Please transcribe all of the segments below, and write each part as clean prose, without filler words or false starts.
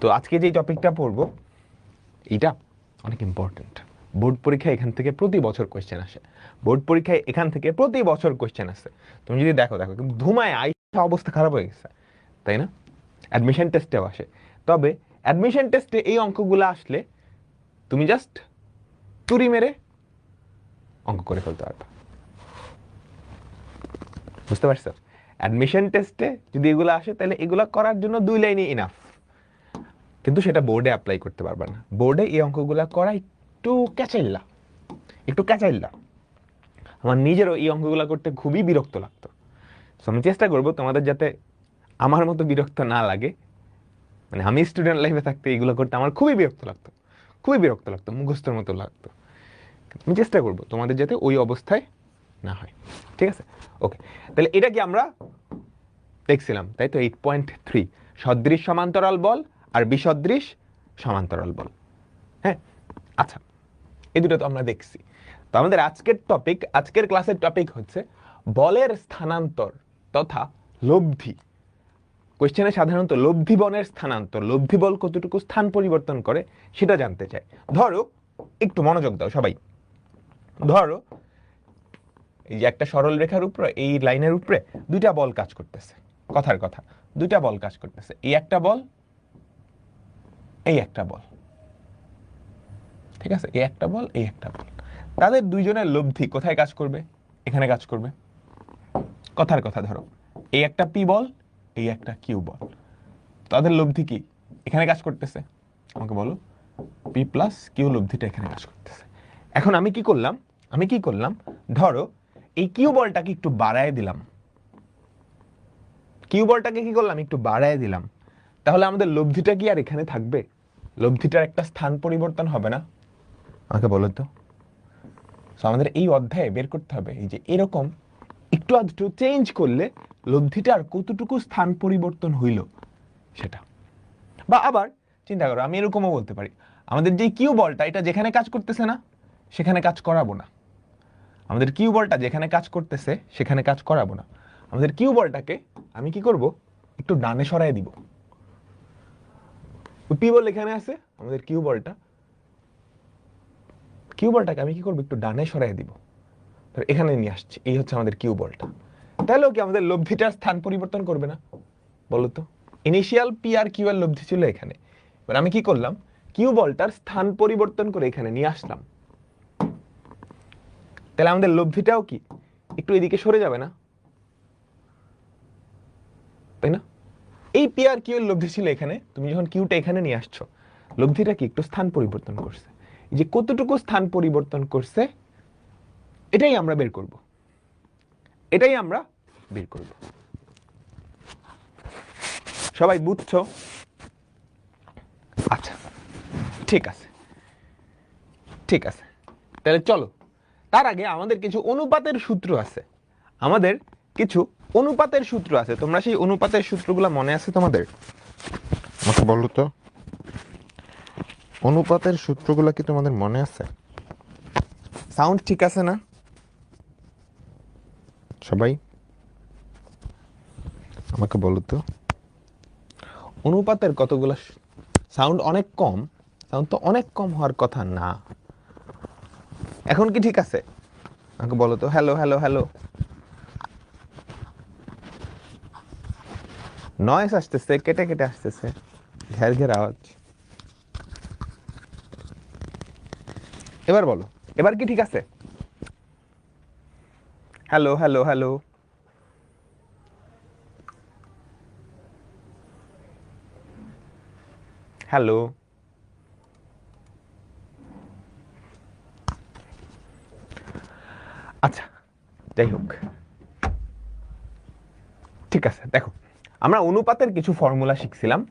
তো আজকে যে টপিকটা পড়বো এটা অনেক ইম্পর্টেন্ট। বোর্ড পরীক্ষায় এখান থেকে প্রতি বছর কোয়েশ্চেন আসে, বোর্ড পরীক্ষায় এখান থেকে প্রতি বছর কোয়েশ্চেন আসে। তুমি যদি দেখো দেখো কিন্তু ধুমায় আইসা অবস্থা খারাপ হয়ে গেছে, তাই না? অ্যাডমিশন টেস্টেও আসে, তবে অ্যাডমিশন টেস্টে এই অঙ্কগুলো আসলে তুমি জাস্ট তুড়ি মেরে অঙ্ক করে ফেলতে পারবে, বুঝতে পারছো? অ্যাডমিশন টেস্টে যদি এগুলো আসে তাহলে এগুলো করার জন্য 2 লাইনই ইনাফ, কিন্তু সেটা বোর্ডে অ্যাপ্লাই করতে পারবে না। বোর্ডে এই অঙ্কগুলো করা একটু ক্যাচাইল্লা, একটু ক্যাচাইল্লা। আমার নিজেরও এই অঙ্কগুলো করতে খুবই বিরক্ত লাগতো। আমি চেষ্টা করবো তোমাদের যাতে আমার মতো বিরক্ত না লাগে। মানে আমি স্টুডেন্ট লাইফে থাকতে এগুলো করতে আমার খুবই বিরক্ত লাগতো, খুবই বিরক্ত লাগতো, মুখস্থর মতো লাগতো। আমি চেষ্টা করবো তোমাদের যাতে ওই অবস্থায় না হয়, ঠিক আছে? ওকে, তাহলে এটা কি আমরা দেখছিলাম, তাই তো? 8.3 সদৃশ সমান্তরাল বল আর বিসদৃশ সমান্তরাল বল। হ্যাঁ, আচ্ছা, এই দুটো তো আমরা দেখছি। তো আমাদের আজকের টপিক, আজকের ক্লাসের টপিক হচ্ছে বলের স্থানান্তর তথা লব্ধি। কোয়েশ্চেনে সাধারণত লব্ধি বলের স্থানান্তর, লব্ধি বল কতটুকু স্থান পরিবর্তন করে সেটা জানতে চাই। ধরো, একটু মনোযোগ দাও সবাই। ধরো এই যে একটা সরল রেখার উপরে, এই লাইনের উপরে দুইটা বল কাজ করতেছে, কথার কথা, দুইটা বল কাজ করতেছে। এই একটা বল, এই একটা বল, ঠিক আছে? এই একটা বল, এই একটা বল, তাদের দুইজনের লব্ধি কোথায় কাজ করবে? এখানে কাজ করবে। কথার কথা, ধরো এই একটা পি বল, এই একটা কিউ বল, তাদের লব্ধি কি এখানে কাজ করতেছে? আমাকে বলো, পি প্লাস কিউ লব্ধিটা এখানে কাজ করতেছে। এখন আমি কি করলাম, আমি কি করলাম, ধরো এই কিউ বলটাকে একটু বাড়ায় দিলাম, কিউ বলটাকে কি করলাম, একটু বাড়ায় দিলাম, তাহলে আমাদের লব্ধিটা কি আর এখানে থাকবে? লব্ধিটার একটা স্থান পরিবর্তন হবে না? আমাকে বলো তো। আমাদের এই অধ্যায়ে বের করতে হবে এই যে এরকম একটু আধটু চেঞ্জ করলে লব্ধিটার কতটুকু স্থান পরিবর্তন হইল সেটা। বা আবার চিন্তা করো, আমি এরকমও বলতে পারি, আমাদের যে কিউ বলটা এটা যেখানে কাজ করতেছে না সেখানে কাজ করাবো না। আমাদের কিউ বলটা যেখানে কাজ করতেছে সেখানে কাজ করাবো না। আমাদের কিউ বলটাকে আমি কি করব, একটু ডানে সরায় দিব। পি বল এখানে আছে, আমাদের কিউ বলটা, কিউ বলটাকে আমি কি করবো, একটু ডানে সরাই দিব, এখানে নিয়ে আসছি। এই হচ্ছে আমাদের কিউ বলটা। তাহলেও কি আমাদের লব্ধিটার স্থান পরিবর্তন করবে না? বলো তো। ইনিশিয়াল পি আর কিউ এর লব্ধি ছিল এখানে, এবার আমি কি করলাম, কিউ বলটার স্থান পরিবর্তন করে এখানে নিয়ে আসলাম, তাহলে আমাদের লব্ধিটাও কি একটু এদিকে সরে যাবে না? তাই না? এই পি আর কিউ এর লব্ধি ছিল এখানে, তুমি যখন কিউটা এখানে নিয়ে আসছো, লব্ধিটা কি একটু স্থান পরিবর্তন করছে। এই যে কতটুকু স্থান পরিবর্তন করছে এটাই আমরা বের করব, এটাই আমরা বের করব। সবাই বুঝছো? আচ্ছা, ঠিক আছে, ঠিক আছে, তাহলে চলো। তার আগে আমাদের কিছু অনুপাতের সূত্র আছে, আমাদের কিছু অনুপাতের সূত্র আছে। তোমরা সেই অনুপাতের সূত্রগুলো মনে আছে তোমাদের? আমাকে বলো তো, অনুপাতের সূত্রগুলো কি তোমাদের মনে আছে? সাউন্ড ঠিক আছে না সবাই? আমাকে বলো তো, অনুপাতের কতগুলো? সাউন্ড অনেক কম, সাউন্ড তো অনেক কম হওয়ার কথা না। এখন কি ঠিক আছে? আমাকে বলো তো, হ্যালো হ্যালো হ্যালো। নয়েস আসতেছে, কেটে কেটে আসতেছে, ঘের ঘের আওয়াজ। এবার বলো, এবার কি ঠিক আছে? Hello hello hello. হ্যালো। আচ্ছা, যাই হোক, ঠিক আছে। দেখো, আমরা অনুপাতের কিছু ফর্মুলা শিখছিলাম।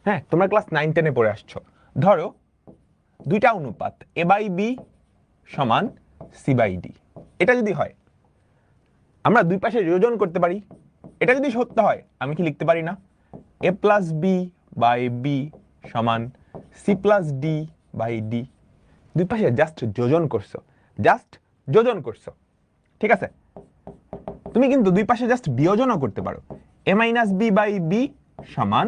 হ্যাঁ, তোমরা ক্লাস 9-10-এ পড়ে আসছো। ধরো দুইটা অনুপাত এ বাই বি সমান সি বাই ডি, এটা যদি হয় আমরা দুই পাশে যোজন করতে পারি। এটা যদি সত্য হয় আমি কি লিখতে পারি না, A plus B by B সমান C plus D by D. দুই পাশে জাস্ট যোজন করছো, জাস্ট যোজন করছো, ঠিক আছে? তুমি কিন্তু দুই পাশে জাস্ট বিয়োজনও করতে পারো, A minus B by B সমান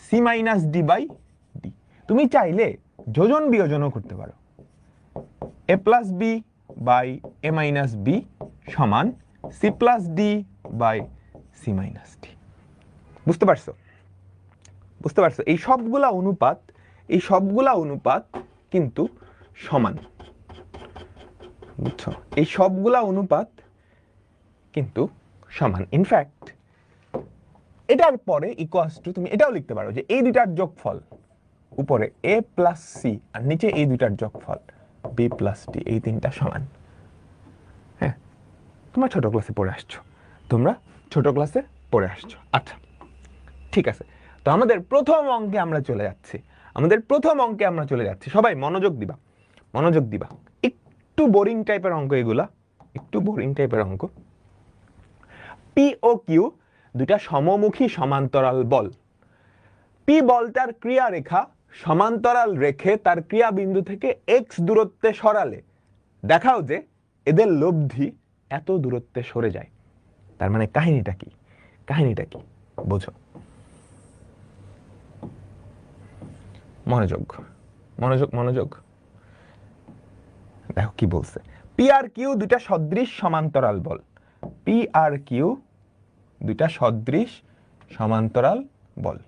C minus D by D. তুমি চাইলে যোজন বিয়োজনও করতে পারো, A plus B by A minus B সমান C plus D by C minus D. বুঝতে পারছো? বুঝতে পারছো? এই সবগুলা অনুপাত কিন্তু সমান। বুঝছো? এই সবগুলা অনুপাত কিন্তু সমান। ইনফ্যাক্ট এটার পরে ইকুয়ালস টু তুমি এটাও লিখতে পারো যে এই দুইটার যোগফল, উপরে এ প্লাস সি আর নিচে এই দুইটার যোগফল বি প্লাস ডি, এই তিনটা সমান। হ্যাঁ, তোমরা ছোট ক্লাসে পড়ে আসছো। আচ্ছা, ঠিক আছে। তো আমাদের প্রথম অঙ্কে আমরা চলে যাচ্ছি। সবাই মনোযোগ দিবা। একটু বোরিং টাইপের অঙ্ক, পি ও কিউ দুইটা সমমুখী সমান্তরাল বল। পি বলটার ক্রিয়া রেখা সমান্তরাল রেখে তার ক্রিয়া বিন্দু থেকে এক্স দূরত্বে সরালে দেখাও যে এদের লব্ধি এত দূরত্বে সরে যায়। তার মানে কাহিনীটা কি বোঝো। মনোযোগ। দেখো কি বলছে। পি আর কিউ দুইটা সদৃশ সমান্তরাল বল। পি আর কিউ দুইটা সদৃশ সমান্তরাল বল।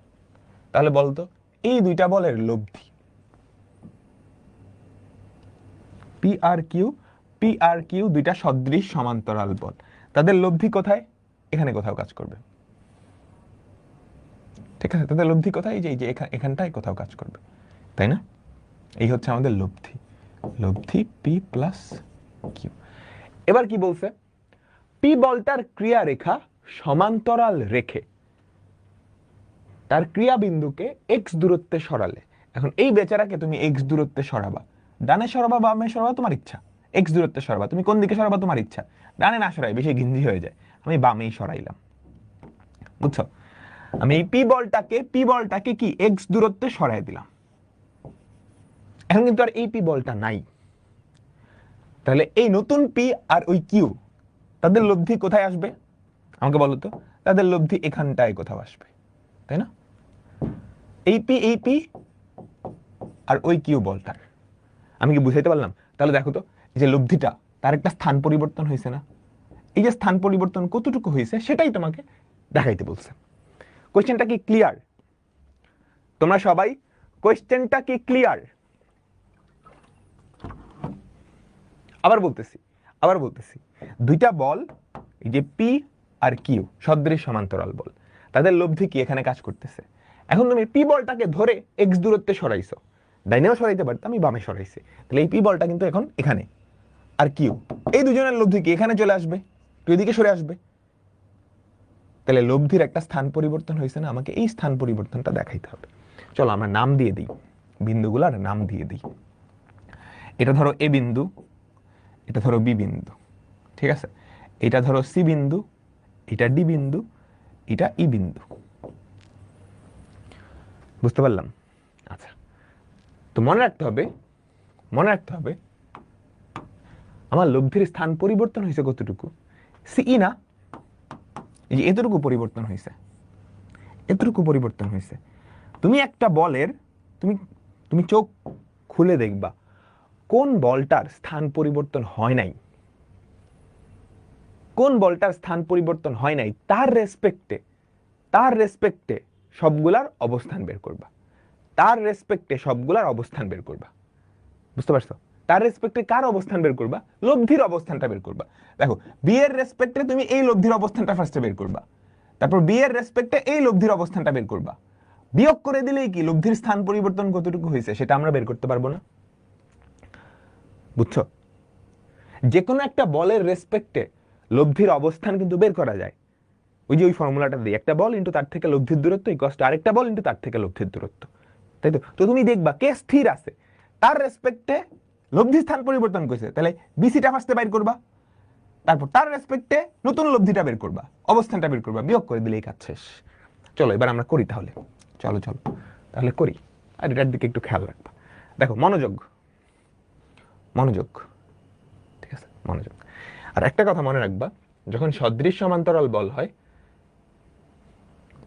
তাহলে বলতো এই দুইটা বলের লব্ধি। পি আর কিউ দুইটা সদৃশ সমান্তরাল বল, তাদের লব্ধি কোথায়? এখানে কোথাও কাজ করবে। ঠিক আছে, তাদের লব্ধি কোথায়? এই যে এখানটায় কোথাও কাজ করবে, তাই না? এই হচ্ছে আমাদের লব্ধি পি প্লাস কিউ। এবার কি বলছে? পি বলটার ক্রিয়া রেখা সমান্তরাল রেখে তার ক্রিয়া বিন্দুকে এক্স দূরত্বে সরালে। এখন এই বেচারাকে তুমি এক্স দূরত্বে সরাবা, ডানে সরাবা বামে সরাবা তোমার ইচ্ছা। এক্স দূরত্বে সরাবা, তুমি কোন দিকে সরাবা তোমার ইচ্ছা। ডানে না সরাই, বেশি ঘিঞ্জি হয়ে যায়, আমি বামেই সরাইলাম। বুঝছো? আমি এই পি বলটাকে কি এক্স দূরত্বে সরাই দিলাম। এখন কিন্তু আর এই পি বলটা নাই। তাহলে এই নতুন পি আর ওই কিউ, তাদের লব্ধি কোথায় আসবে আমাকে বলো তো? তাদের লব্ধি এখানটায় কোথাও আসবে, তাই না? এই পি আর ওই কিউ বলটার। আমি কি বুঝাইতে পারলাম? তাহলে দেখো তো, যে লব্ধিটা তার একটা স্থান পরিবর্তন হয়েছে না? এই যে স্থান পরিবর্তন কতটুকু হয়েছে সেটাই তোমাকে দেখাইতে বলছে। কোশ্চেনটা কি ক্লিয়ার? তোমরা সবাই কোশ্চেনটা কি ক্লিয়ার? আবার বলতেছি দুইটা বল, এই যে পি আর কিউ সদৃশ সমান্তরাল বল, তাদের লব্ধি কি এখানে কাজ করতেছে। এখন তুমি পি বলটাকে ধরে এক্স দূরত্বে সরাইছো, ডাইনেও সরাইতে পারতাম, আমি বামে সরাইছি। তাহলে এই পি বলটা কিন্তু এখন এখানে, আর কিউ এই দুজনের লব্ধি কি এখানে চলে আসবে, তুই এদিকে সরে আসবে। তাহলে লব্ধির একটা স্থান পরিবর্তন হয়েছে না? আমাকে এই স্থান পরিবর্তনটা দেখাইতে হবে। চলো আমরা নাম দিয়ে দিই, বিন্দুগুলার নাম দিয়ে দিই। এটা ধরো এ বিন্দু, এটা ধরো বি বিন্দু, ঠিক আছে? এটা ধরো সি বিন্দু, এটা ডি বিন্দু, এটা ই বিন্দু। বুঝতে পারলাম? আচ্ছা, তো মনে রাখতে হবে আমার লব্ধির স্থান পরিবর্তন হয়েছে কতটুকু? সি না, এই যে এতটুকু পরিবর্তন হয়েছে। তুমি একটা বলের তুমি চোখ খুলে দেখবা কোন বলটার স্থান পরিবর্তন হয় নাই, তার রেসপেক্টে সবগুলার অবস্থান বের করবা। বুঝতে পারছো? তার রেসপেক্টে কার অবস্থান বের করবা? লব্ধির অবস্থানটা বের করবা। দেখো, বি এর রেসপেক্টে তুমি এই লব্ধির অবস্থানটা ফার্স্টে বের করবা, তারপর বি এর রেসপেক্টে এই লব্ধির অবস্থানটা বের করবা। বিয়োগ করে দিলেই কি লব্ধির স্থান পরিবর্তন কতটুকু হয়েছে সেটা আমরা বের করতে পারবো না? বুঝছো? যে কোনো একটা বলের রেসপেক্টে লব্ধির অবস্থান কিন্তু বের করা যায়। ওই ফর্মুলাটা দিই, একটা বল ইনটু তার থেকে লব্ধির দূরত্ব ইকুয়ালস টু আরেকটা বল ইনটু তার থেকে লব্ধির দূরত্ব, তাই তো? তো তুমি দেখবা কে স্থির আছে, তার রেসপেক্টে লব্ধি স্থান পরিবর্তন করেছে, তাহলে বিসিটা ফার্স্টে বাইর করবা, তারপর তার রেসপেক্টে নতুন লব্ধিটা বের করবা, অবস্থানটা বের করবা, বিয়োগ করে দিলেই কাজ শেষ। চলো এবার আমরা করি তাহলে, চলো তাহলে করি। আর এটার দিকে একটু খেয়াল রাখবা। দেখো, মনোযোগ, ঠিক আছে, মনোযোগ। আর একটা কথা মনে রাখবা, যখন সদৃশ সমান্তরাল বল হয়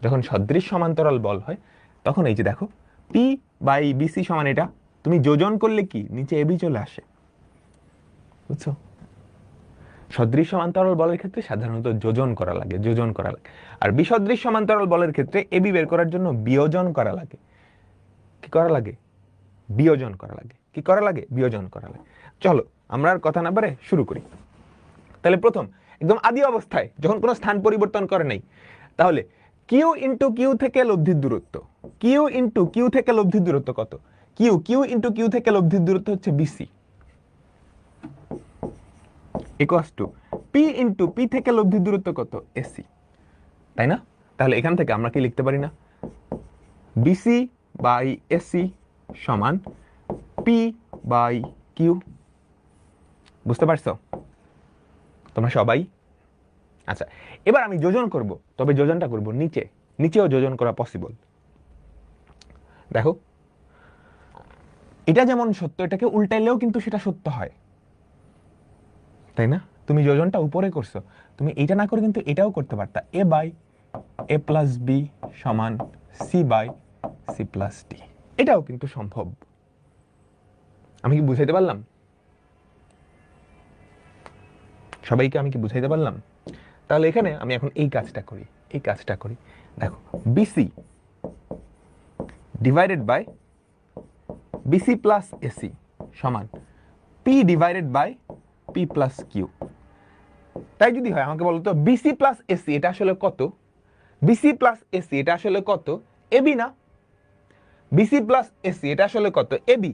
যখন সদৃশ সমান্তরাল বল হয় তখন এই যে দেখো পি বাই বিসি সমান এটা, তুমি যোজন করলে কি নিচে এবি চলে আসে, বুঝছো? সদৃশ সমান্তরাল বলের ক্ষেত্রে সাধারণত যোজন করা লাগে, আর বিসদৃশ সমান্তরাল বলের ক্ষেত্রে এবি বের করার জন্য বিয়োজন করা লাগে। কি করা লাগে? বিয়োজন করা লাগে। কি করা লাগে? বিয়োজন করা লাগে। চলো আমরা আর কথা না বাড়ে শুরু করি। তাহলে প্রথম একদম আদি অবস্থায় যখন কোনো স্থান পরিবর্তন করে নাই, তাহলে কিউ ইন্টু কিউ থেকে লব্ধির দূরত্ব, কিউ ইন্টু কিউ থেকে লব্ধির দূরত্ব কত? কিউ ইন্টু কিউ থেকে লব্ধির দূরত্ব হচ্ছে BC, equals to P into P থেকে লব্ধির দূরত্ব কত? এসি, তাই না? তাহলে এখান থেকে আমরা কি লিখতে পারি না, বিসি বাই এসি সমান পি বাই কিউ। বুঝতে পারছো তোমরা সবাই? আচ্ছা, এবার আমি যোজন করব, তবে যোজনটা করব নিচেও যোজন করা পসিবল। দেখো এটা যেমন সত্য, এটাকে উল্টাইলেও কিন্তু সেটা সত্য হয়, তাই না? তুমি যোজনটা উপরে করছো, তুমি এটা না করে কিন্তু এটাও করতে পারতা, A by A plus B সমান C by C plus D. এটাও কিন্তু সম্ভব। আমি কি বুঝাইতে পারলাম সবাইকে? আমি কি বুঝাইতে পারলাম? তাহলে এখানে আমি এখন এই কাজটা করি, দেখো BC divided by BC plus AC সমান P divided by P plus Q. তাই যদি হয় আমাকে বলতো বিসি প্লাস এসি এটা আসলে কত? বিসি প্লাস এসি এটা আসলে কত? এবি না? বিসি প্লাস এসি এটা আসলে কত? এবি।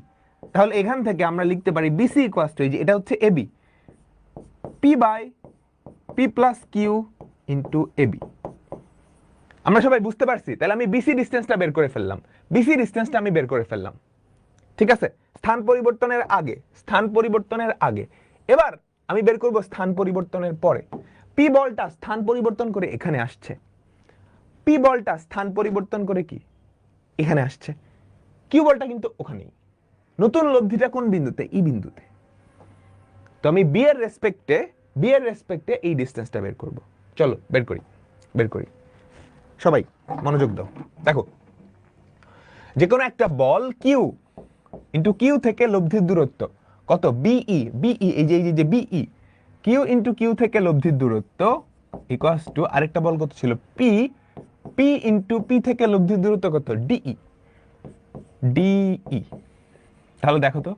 তাহলে এখান থেকে আমরা লিখতে পারি বিসি ইকুয়ালস টু, এই যে এটা হচ্ছে AB, P by P plus Q into AB. আমরা সবাই বুঝতে পারছি? তাহলে আমি বিসি ডিসটেন্সটা বের করে ফেললাম, আমি বের করে ফেললাম, ঠিক আছে? স্থান পরিবর্তনের আগে। এবার আমি বের করব স্থান পরিবর্তনের পরে। পি বলটা স্থান পরিবর্তন করে এখানে আসছে, পি বলটা স্থান পরিবর্তন করে কি এখানে আসছে, কিউ বলটা কিন্তু ওখানেই। নতুন লব্ধিটা কোন বিন্দুতে? ই বিন্দুতে। তো আমি বি এর রেসপেক্টে এই ডিসটেন্সটা বের করব। চলো বের করি। সবাই মনোযোগ দাও। দেখো যে কোনো একটা বল কিউ ইন্টু কিউ থেকে লব্ধির দূরত্ব কত? বিই, এই যে বিই, কিউ ইন্টু কিউ থেকে লব্ধির দূরত্ব ইকুয়ালস টু আরেকটা বল কত ছিল? পি ইন্টু পি থেকে লব্ধির দূরত্ব কত? ডিই। তাহলে দেখো তো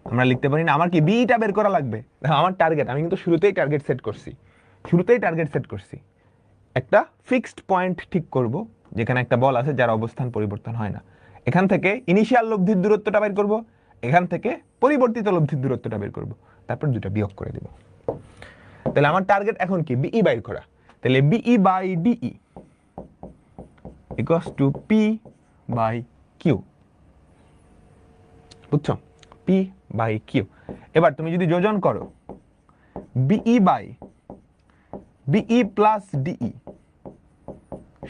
আমরা লিখতে পারি না, আমার কি বিটা বের করা লাগবে? দেখো আমার টার্গেট, আমি কিন্তু শুরুতেই টার্গেট সেট করছি, একটা ফিক্সড পয়েন্ট ঠিক করব যেখানে একটা বল আছে যার অবস্থান পরিবর্তন হয় না। এখান থেকে ইনিশিয়াল লব্ধির দূরত্বটা বের করব, এখান থেকে পরিবর্তিত লব্ধির দূরত্বটা বের করব, তারপর দুটো বিয়োগ করে দেব। তাহলে আমার টার্গেট এখন কি? বিই বাইর করা। তাহলে BE by DE equals to P by Q. বুঝছো? P by Q. এবার তুমি যদি যোজন করো BE by BE plus DE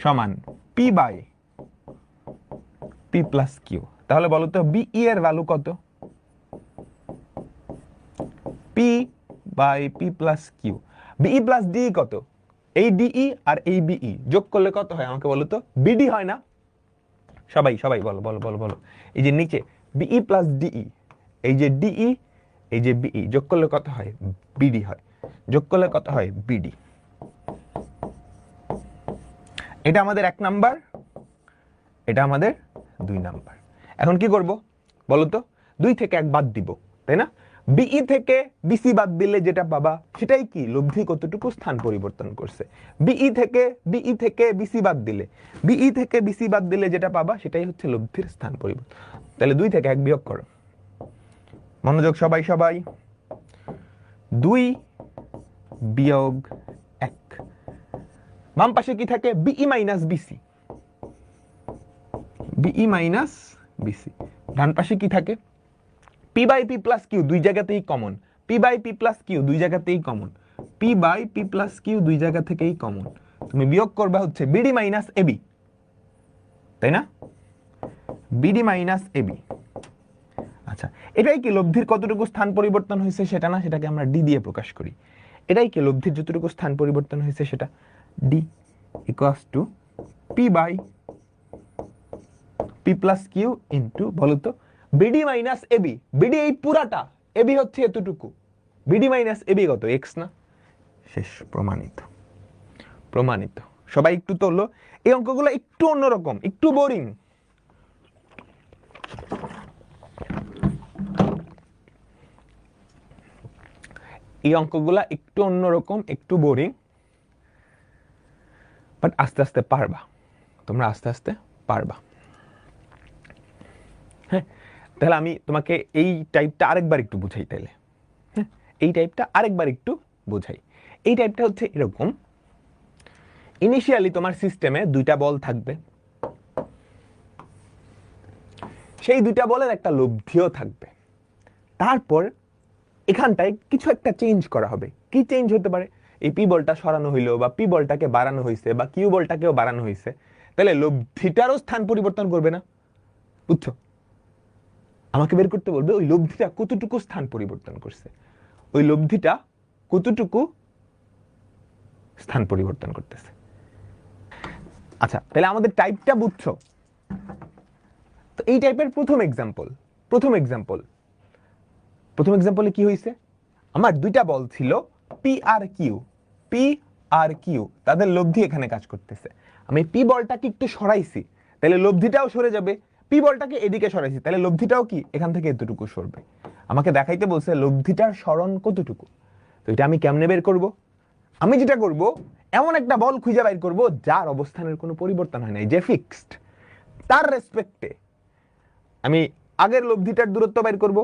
সমান P by P plus Q, তাহলে বলো তো বিই এর ভ্যালু কত? P by P plus Q. BE plus DE কত? এই ডিই আর এই বিই যোগ করলে কত হয় আমাকে বলো তো? বিডি হয় না? সবাই বলো। এই যে নিচে বিই প্লাস ডিই, এই যে ডিই, এই যে বিই যোগ করলে কত হয়? বিডি হয়। যোগ করলে কত হয়? বিডি। এটা আমাদের 1 নাম্বার, এটা আমাদের 2 নাম্বার। এখন কি করব বলো তো? 2 থেকে 1 বাদ দিব, তাই না? বিই থেকে বিসি বাদ দিলে যেটা পাবা সেটাই কি? লব্ধি কতটুকু স্থান পরিবর্তন করছে। বিই থেকে বিসি বাদ দিলে যেটা পাবা সেটাই হচ্ছে লব্ধির স্থান পরিবর্তন। তাহলে 2 থেকে 1 বিয়োগ করো। মনোযোগ সবাই। 2 বিয়োগ 1, বাম পাশে কি থাকে? বিই মাইনাস বিসি, ডান পাশে কি থাকে? P by P plus Q, দুই জায়গাতেই common. P by P plus Q দুই জায়গা থেকেই কমন। তুমি বিয়োগ করবে হচ্ছে বিডি মাইনাস এবি, তাই না? BD minus AB. আচ্ছা, এটাই কি লব্ধির কতটুকু স্থান পরিবর্তন হয়েছে সেটা না, সেটাকে আমরা ডি দিয়ে প্রকাশ করি। এটাই কি লব্ধির যতটুকু স্থান পরিবর্তন হয়েছে সেটা, D equals to P by P plus Q into, বলো তো, বিডি মাইনাস এবি। বিডি এই পুরাটা, এবি হচ্ছে এতটুকু, বিডি মাইনাস এবি কত, এক্স না? শেষ, প্রমাণিত। প্রমাণিত। সবাই একটু তোলো। এই অঙ্কগুলো একটু অন্যরকম, একটু বোরিং। এই অঙ্কগুলা একটু অন্যরকম, একটু বোরিং, বাট আস্তে আস্তে পারবা, তোমরা আস্তে আস্তে পারবা। হ্যাঁ, তাহলে আমি তোমাকে এই টাইপটা আরেকবার একটু বুঝাই তাইলে। হ্যাঁ, এই টাইপটা আরেকবার একটু বুঝাই। এই টাইপটা হচ্ছে এরকম, ইনিশিয়ালি তোমার সিস্টেমে দুইটা বল থাকবে, সেই দুইটা বলের একটা লব্ধিও থাকবে। তারপর এখানটায় কিছু একটা চেঞ্জ করা হবে। কি চেঞ্জ হতে পারে? এই পি বলটা সরানো হইলো, বা পি বলটাকে বাড়ানো হয়েছে, বা কিউ বলটাকেও বাড়ানো হয়েছে, তাহলে লব্ধিটারও স্থান পরিবর্তন করবে না? বুঝছো? আমাকে বের করতে বলবে ওই লব্ধিটা কতটুকু স্থান পরিবর্তন করছে, ওই লব্ধিটা কতটুকু স্থান পরিবর্তন করতেছে। আচ্ছা, তাহলে আমাদের টাইপটা বুঝছো? তো এই টাইপের প্রথম এক্সাম্পলে কি হয়েছে? আমার দুইটা বল ছিল পি আর কিউ, তাদের লব্ধি এখানে কাজ করতেছে। আমি পি বলটাকে একটু সরাইছি, তাহলে লব্ধিটাও সরে যাবে। পি বলটাকে এদিকে সরাইছি, তাহলে লব্ধিটাও কি এখান থেকে এতটুকু সরবে। আমাকে দেখাইতে বলছে লব্ধিটার সরণ কতটুকু। তো এটা আমি কেমনে বের করব? আমি যেটা করব, এমন একটা বল খুঁজে বাইর করব যার অবস্থানের কোনো পরিবর্তন হয় নাই, যে ফিক্সড। তার রেসপেক্টে আমি আগের লব্ধিটার দূরত্ব বাইর করব,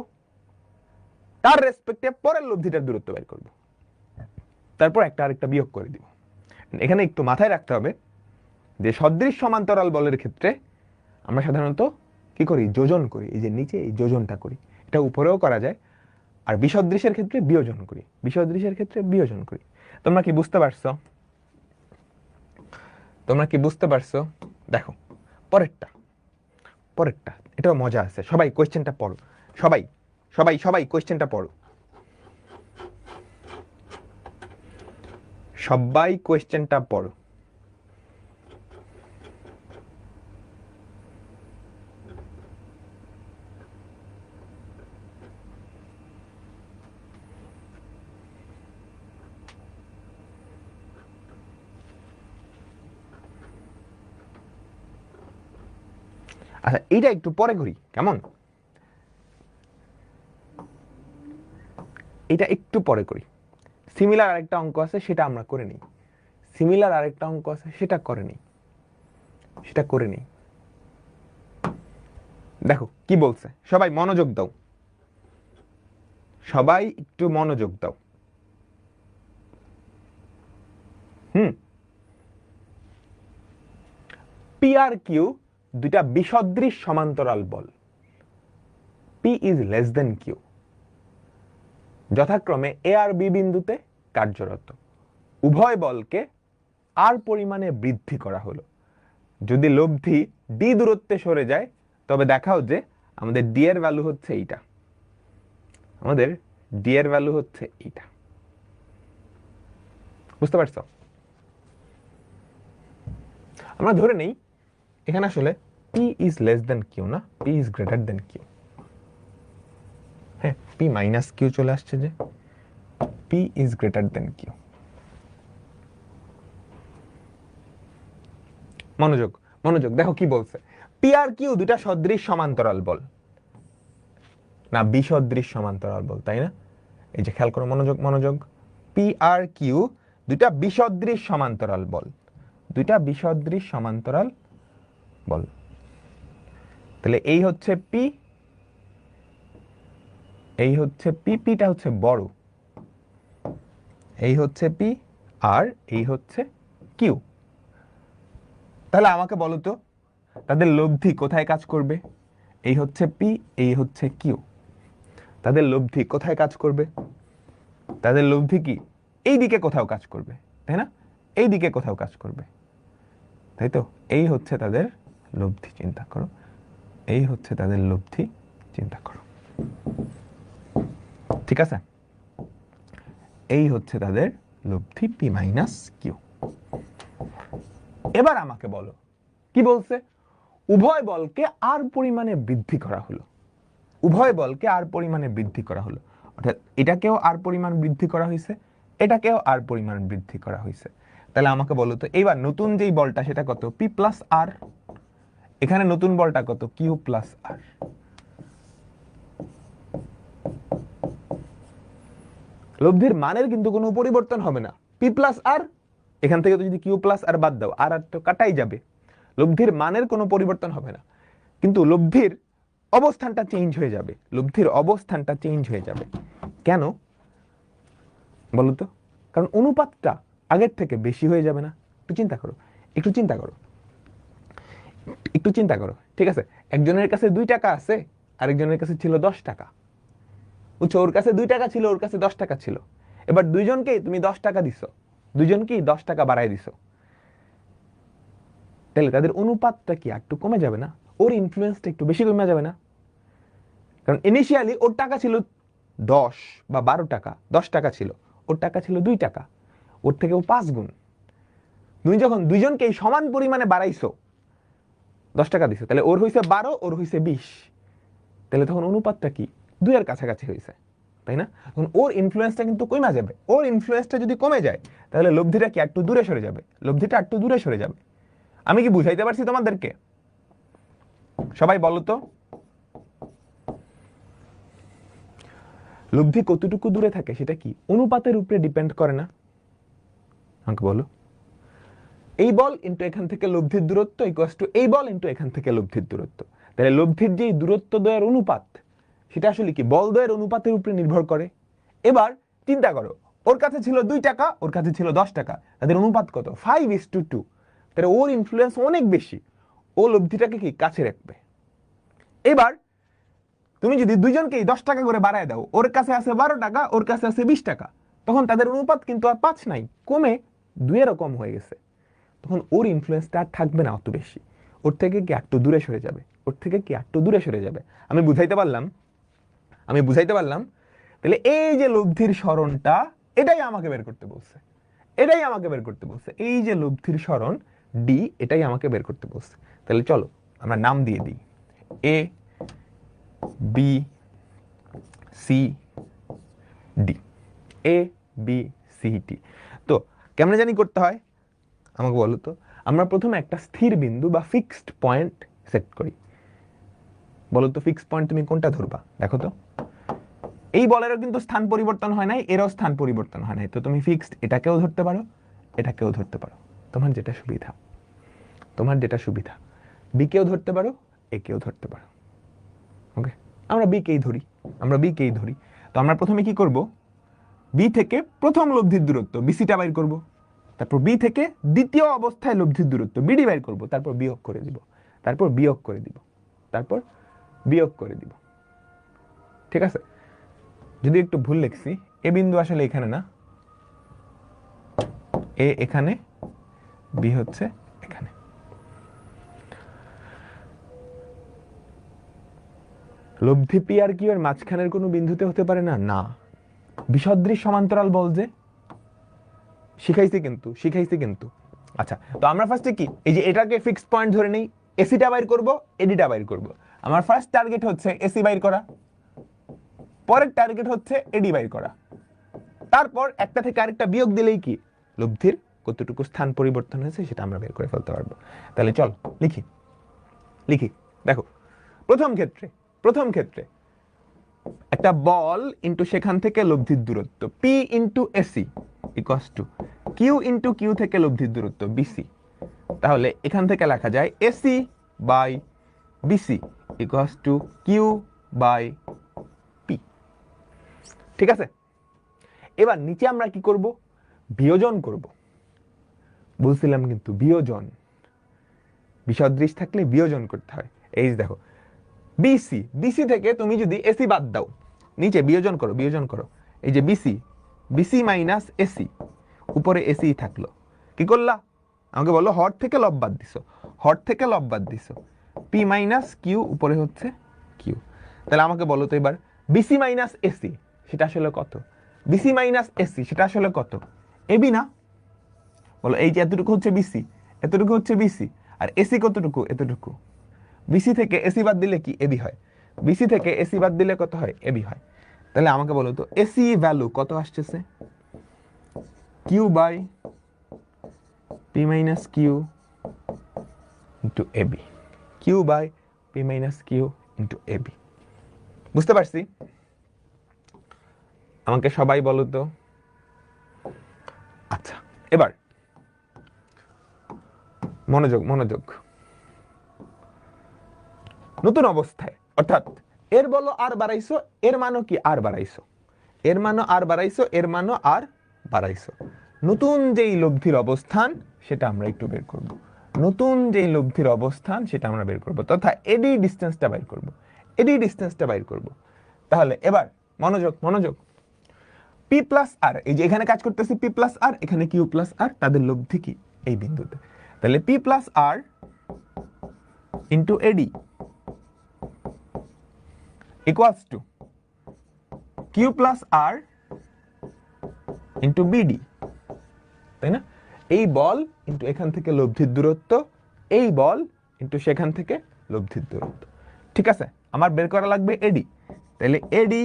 তার রেসপেক্টে পরের লব্ধিটার দূরত্ব বের করব, তারপর একটা আরেকটা বিয়োগ করে দিব। এখানে একটু মাথায় রাখতে হবে যে সদৃশ সমান্তরাল বলের ক্ষেত্রে আমরা সাধারণত কি করি? যোজন করি। এই যে নিচে এই যোজনটা করি, এটা উপরেও করা যায়। আর বিসদৃশের ক্ষেত্রে বিয়োজন করি, বিসদৃশের ক্ষেত্রে বিয়োজন করি। তোমরা কি বুঝতে পারছো? দেখো পরেরটা এটাও মজা আছে। সবাই কোয়েশ্চেনটা পড়ো, সবাই সবাই সবাই কোয়েশ্চেনটা পড়ো, সবাই কোয়েশ্চেনটা পড়ো। আচ্ছা, এইটা একটু পরে করি, কেমন? এটা একটু পরে করি। সিমিলার আরেকটা অঙ্ক আছে, সেটা আমরা করে নিই। সেটা করে নিই। দেখো কি বলছে, সবাই মনোযোগ দাও, সবাই একটু মনোযোগ দাও। পি আর কিউ দুইটা বিসদৃশ সমান্তরাল বল, P is less than Q, যথাক্রমে এ আর বি বিন্দুতে কার্যরত। উভয় বলকে আর পরিমাণে বৃদ্ধি করা হলো। যদি লব্ধি ডি দূরত্বে সরে যায়, তবে দেখাও যে আমাদের ডি এর ভ্যালু হচ্ছে এইটা, বুঝতে পারছো? আমরা ধরে নেই এখানে আসলে P is less than Q না, P is greater than Q. হ্যাঁ, পি মাইনাস কিউ চলে আসছে, যে P is greater than Q. মনোযোগ দেখো কি বলছে। পি আর কিউ দুটা সদৃশ সমান্তরাল বল, না বিসদৃশ সমান্তরাল বল, তাই না? এই যে খেয়াল করো, মনোযোগ। পি আর কিউ দুটা বিসদৃশ সমান্তরাল বল, তাহলে এই হচ্ছে পি, পিটা হচ্ছে বড়, এই হচ্ছে পি, আর এই হচ্ছে কিউ। তাহলে আমাকে বলো তো তাদের লব্ধি কোথায় কাজ করবে? এই হচ্ছে পি, এই হচ্ছে কিউ, তাদের লব্ধি কোথায় কাজ করবে? তাদের লব্ধি কি এই দিকে কোথাও কাজ করবে, তাই না? এই দিকে কোথাও কাজ করবে, তাই তো? এই হচ্ছে তাদের লব্ধি, চিন্তা করো, এই হচ্ছে তাদের লব্ধি, চিন্তা করো। ঠিক আছে, এই হচ্ছে তাদের লব্ধি পি মাইনাস কিউ। এবার আমাকে বলো কি বলছে? উভয় বলকে আর পরিমাণে বৃদ্ধি করা হলো, উভয় বলকে আর পরিমাণে বৃদ্ধি করা হলো, অর্থাৎ এটাকেও আর পরিমাণ বৃদ্ধি করা হয়েছে, এটাকেও আর পরিমাণ বৃদ্ধি করা হয়েছে। তাহলে আমাকে বলো তো এইবার নতুন যেই বলটা সেটা কত? পি প্লাস আর। এখানে নতুন বলটা কত? কিউ প্লাস আর। লব্ধির মানের কিন্তু কোনো পরিবর্তন হবে না। পি প্লাস আর, এখান থেকে তো যদি কিউ প্লাস আর বাদ দাও, আর তো কাটাই যাবে। লব্ধির মানের কোনো পরিবর্তন হবে না, কিন্তু লব্ধির অবস্থানটা চেঞ্জ হয়ে যাবে। লব্ধির অবস্থানটা চেঞ্জ হয়ে যাবে কেন বলো তো? কারণ অনুপাতটা আগের থেকে বেশি হয়ে যাবে না? একটু চিন্তা করো, একটু চিন্তা করো, একটু চিন্তা করো। ঠিক আছে, একজনের কাছে 2 টাকা আছে, আরেকজনের কাছে ছিল 10 টাকা। বুঝছো, ওর কাছে 2 টাকা ছিল, ওর কাছে 10 টাকা ছিল। এবার দুইজনকেই তুমি 10 টাকা দিছো, দুইজনকেই 10 টাকা বাড়াই দিছো, তাহলে তাদের অনুপাতটা কি একটু কমে যাবে না? ওর ইনফ্লুয়েন্সটা একটু বেশি কমে যাবে না? কারণ ইনিশিয়ালি ওর টাকা ছিল 10 বা 12 টাকা, 10 টাকা ছিল, ওর টাকা ছিল 2 টাকা, ওর থেকেও 5 গুণ। তুমি যখন দুইজনকেই সমান পরিমাণে বাড়াইছো, 10 টাকা দিছো, তাহলে ওর হইছে 12, ওর হইছে 20, তাহলে তখন অনুপাতটা কি 2 এর কাছাকাছি হয়েছে, তাই না? তখন ওর ইনফ্লুয়েন্সটা কিন্তু কমে যাবে। ওর ইনফ্লুয়েন্সটা যদি কমে যায়, তাহলে লব্ধিটা কি একটু দূরে সরে যাবে, লব্ধিটা একটু দূরে সরে যাবে। আমি কি বুঝাইতে পারছি তোমাদেরকে? সবাই বলো তো, লব্ধি কতটুকু দূরে থাকে সেটা কি অনুপাতের উপরে ডিপেন্ড করে না? আমাকে বলো। এই বল ইনটু এখান থেকে লব্ধির দূরত্ব ইকুয়ালস টু এই বল ইনটু এখান থেকে লব্ধির দূরত্ব। তাহলে লব্ধির যে দূরত্ব দ্বয়ের অনুপাত, সেটা আসলে কি বল দ্বয়ের অনুপাতের উপরে নির্ভর করে। এবার চিন্তা করো, ওর কাছে ছিল 2 টাকা, ওর কাছে ছিল 10 টাকা, তাদের অনুপাত কত? 5:2। তাহলে ওর ইনফ্লুয়েন্স অনেক বেশি, ও লব্ধিটাকে কি কাছে রাখবে। এবার তুমি যদি দুইজনকেই 10 টাকা করে বাড়ায় দাও, ওর কাছে আছে 12 টাকা, ওর কাছে আছে 20 টাকা, তখন তাদের অনুপাত কিন্তু আর 5 নাই, কমে 2 এরও কম হয়ে গেছে। তখন ওর ইনফ্লুয়েন্সটা আর থাকবে না অত বেশি, ওর থেকে কি একটু দূরে সরে যাবে, ওর থেকে কি একটু দূরে সরে যাবে। আমি বুঝাইতে পারলাম? আমি বুঝাইতে পারলাম? তাহলে এই যে লব্ধির সরণটা, এটাই আমাকে বের করতে বলছে, এটাই আমাকে বের করতে বলছে। এই যে লব্ধির সরণ ডি, এটাই আমাকে বের করতে বলছে। তাহলে চলো আমরা নাম দিয়ে দিই, A B C D, A B C D. তো কেমনে জানি করতে হয় আমাকে বলো তো? আমরা প্রথমে একটা স্থির বিন্দু বা ফিক্সড পয়েন্ট সেট করি। বলো তো ফিক্সড পয়েন্ট তুমি কোনটা ধরবা? দেখো তো, এই বলেরও কিন্তু স্থান পরিবর্তন হয় নাই, এরও স্থান পরিবর্তন হয় নাই, তো তুমি ফিক্সড এটাকেও ধরতে পারো, এটাকেও ধরতে পারো, তোমার যেটা সুবিধা, তোমার যেটা সুবিধা। বি কেও ধরতে পারো, এ কেও ধরতে পারো। ওকে, আমরা বি কেই ধরি, আমরা বি কেই ধরি। তো আমরা প্রথমে কি করব? বি থেকে প্রথম লব্ধির দূরত্ব বিসিটা বাইর করব, তারপর বি থেকে দ্বিতীয় অবস্থায় লব্ধির দূরত্ব বিডি বাইর করব, তারপর বিয়োগ করে দিব, তারপর বিয়োগ করে দিব, তারপর বিয়োগ করে দিব। ঠিক আছে? যদি একটু ভুল লিখছি, এ বিন্দু আসলে এখানে না, এ এখানে, বি হচ্ছে এখানে। লব্ধি পি আর কিউ এর মাঝখানের কোনো বিন্দুতে হতে পারে না? না। বিসদৃশ সমান্তরাল বল যে শিখাইছি কিন্তু, শিখাইছি কিন্তু। আচ্ছা, তো আমরা ফার্স্টে কি এই যে এটাকে ফিক্সড পয়েন্ট ধরে নেই, এসিটা বাইর করব, এডিটা বাইর করব। আমার ফার্স্ট টার্গেট হচ্ছে এসি বাইর করা, পরের টার্গেট হচ্ছে এডি বাইর করা, তারপর একটা থেকে আরেকটা বিয়োগ দিলেই কি লব্ধির কতটুকু স্থান পরিবর্তন হয়েছে সেটা আমরা বের করে ফেলতে পারবো। তাহলে চল লিখি, লিখি। দেখো, প্রথম ক্ষেত্রে একটা বল ইনটু সেখান থেকে লব্ধির দূরত্ব P into AC equals to Q into Q থেকে লব্ধির দূরত্ব বিসি। তাহলে এখান থেকে লেখা যায় AC by BC equals to Q by P. ঠিক আছে? এবার নিচে আমরা কি করব? বিয়োজন করব। বলছিলাম কিন্তু বিয়োজন, বিসদৃশ থাকলে বিয়োজন করতে হয়। এই দেখো, বিসি, বিসি থেকে তুমি যদি এসি বাদ দাও, নিচে বিয়োজন করো, বিয়োজন করো। এই যে বিসি, বিসি মাইনাস এসি, উপরে এসি থাকলো। কি করলা? আমাকে বলো, হর থেকে লব বাদ দিছো, হর থেকে লব বাদ দিছো, পি মাইনাস কিউ, উপরে হচ্ছে কিউ। তাহলে আমাকে বলো তো এবার, বিসি মাইনাস এসি সেটা আসলে কত? বিসি মাইনাস এসি সেটা আসলে কত? এবি না? বলো, এই যে এতটুকু হচ্ছে বিসি, এতটুকু হচ্ছে বিসি, আর এসি কতটুকু, এতটুকু। বিসি থেকে এসি বাদ দিলে কি এবি হয়, বিসি থেকে এসি বাদ দিলে কত হয়, এবি হয়। তাহলে আমাকে বলো তো এসি ভ্যালু কত আসতেছে, Q by P minus Q into AB, Q by P minus Q into AB. বুঝতে পারছি? আমাকে সবাই বলো তো। আচ্ছা, এবার মনোযোগ মনোযোগ। নতুন অবস্থায় অর্থাৎ এর বলো আর বাড়াইছো, এর মানও কি আর বাড়াইছো, এর মানও আর বাড়াইছো, এর মানও আর বাড়াইছো। নতুন যেই লব্ধির অবস্থান সেটা আমরা একটু বের করব, নতুন যেই লব্ধির অবস্থান সেটা আমরা বের করব, তথা এডি ডিসটেন্সটা বাইর করব, এডি ডিসটেন্সটা বাইর করব। তাহলে এবার মনোযোগ মনোযোগ, পি প্লাস আর, এই যে এখানে কাজ করতেছি পি প্লাস আর, এখানে কিউ প্লাস আর, তাদের লব্ধি কি এই বিন্দুতে। তাহলে P plus R into AD equals to Q plus R into BD, তাই না? এই বল ইন্টু এখান থেকে লব্ধির দূরত্ব, এই বল ইন্টু সেখান থেকে লব্ধির দূরত্ব। ঠিক আছে, আমার বের করা লাগবে এডি। তাহলে AD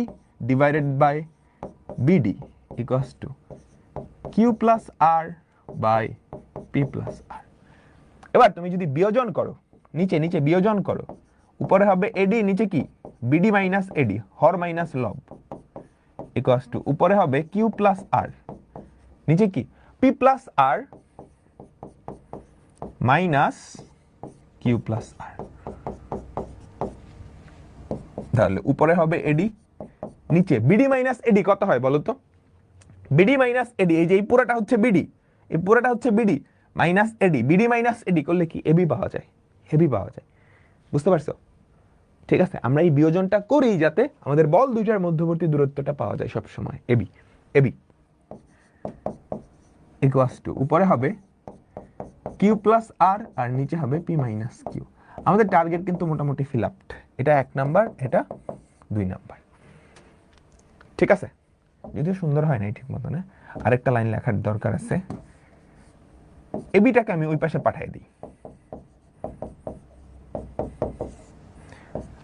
divided by BD equals to Q plus R by P plus R. এবার তুমি যদি বিয়োজন করো, নিচে নিচে বিয়োজন করো, উপরে হবে এডি, নিচে কি বিডি মাইনাস এডি, হর মাইনাস লব ইকুয়ালস টু উপরে হবে কিউ প্লাস আর, নিচে কি P plus R minus Q plus আর। তাহলে উপরে হবে এডি, নিচে বিডি মাইনাস এডি কত হয় বলো তো, বিডি মাইনাস এডি, এই যে এই পুরোটা হচ্ছে বিডি, এই পুরোটা হচ্ছে বিডি মাইনাস এডি, বিডি মাইনাস এডি করলে কি এবি পাওয়া যায়, এবি পাওয়া যায়। বুঝতে পারছো? ঠিক আছে, আমরা এই বিয়োজনটা করি যাতে আমাদের বল দুইটার মধ্যবর্তী দূরত্বটা পাওয়া যায় সব সময়, এবি, এবি ইকুয়ালস টু উপরে হবে কিউ প্লাস আর আর নিচে হবে পি মাইনাস কিউ। আমাদের টার্গেট কিন্তু মোটামুটি ফিল আপড, এটা 1 নাম্বার, এটা 2 নাম্বার। ঠিক আছে, যদিও সুন্দর হয় নাই ঠিক মতো, না আরেকটা লাইন লেখার দরকার আছে। এবিটাকে আমি ওই পাশে পাঠিয়ে দিই।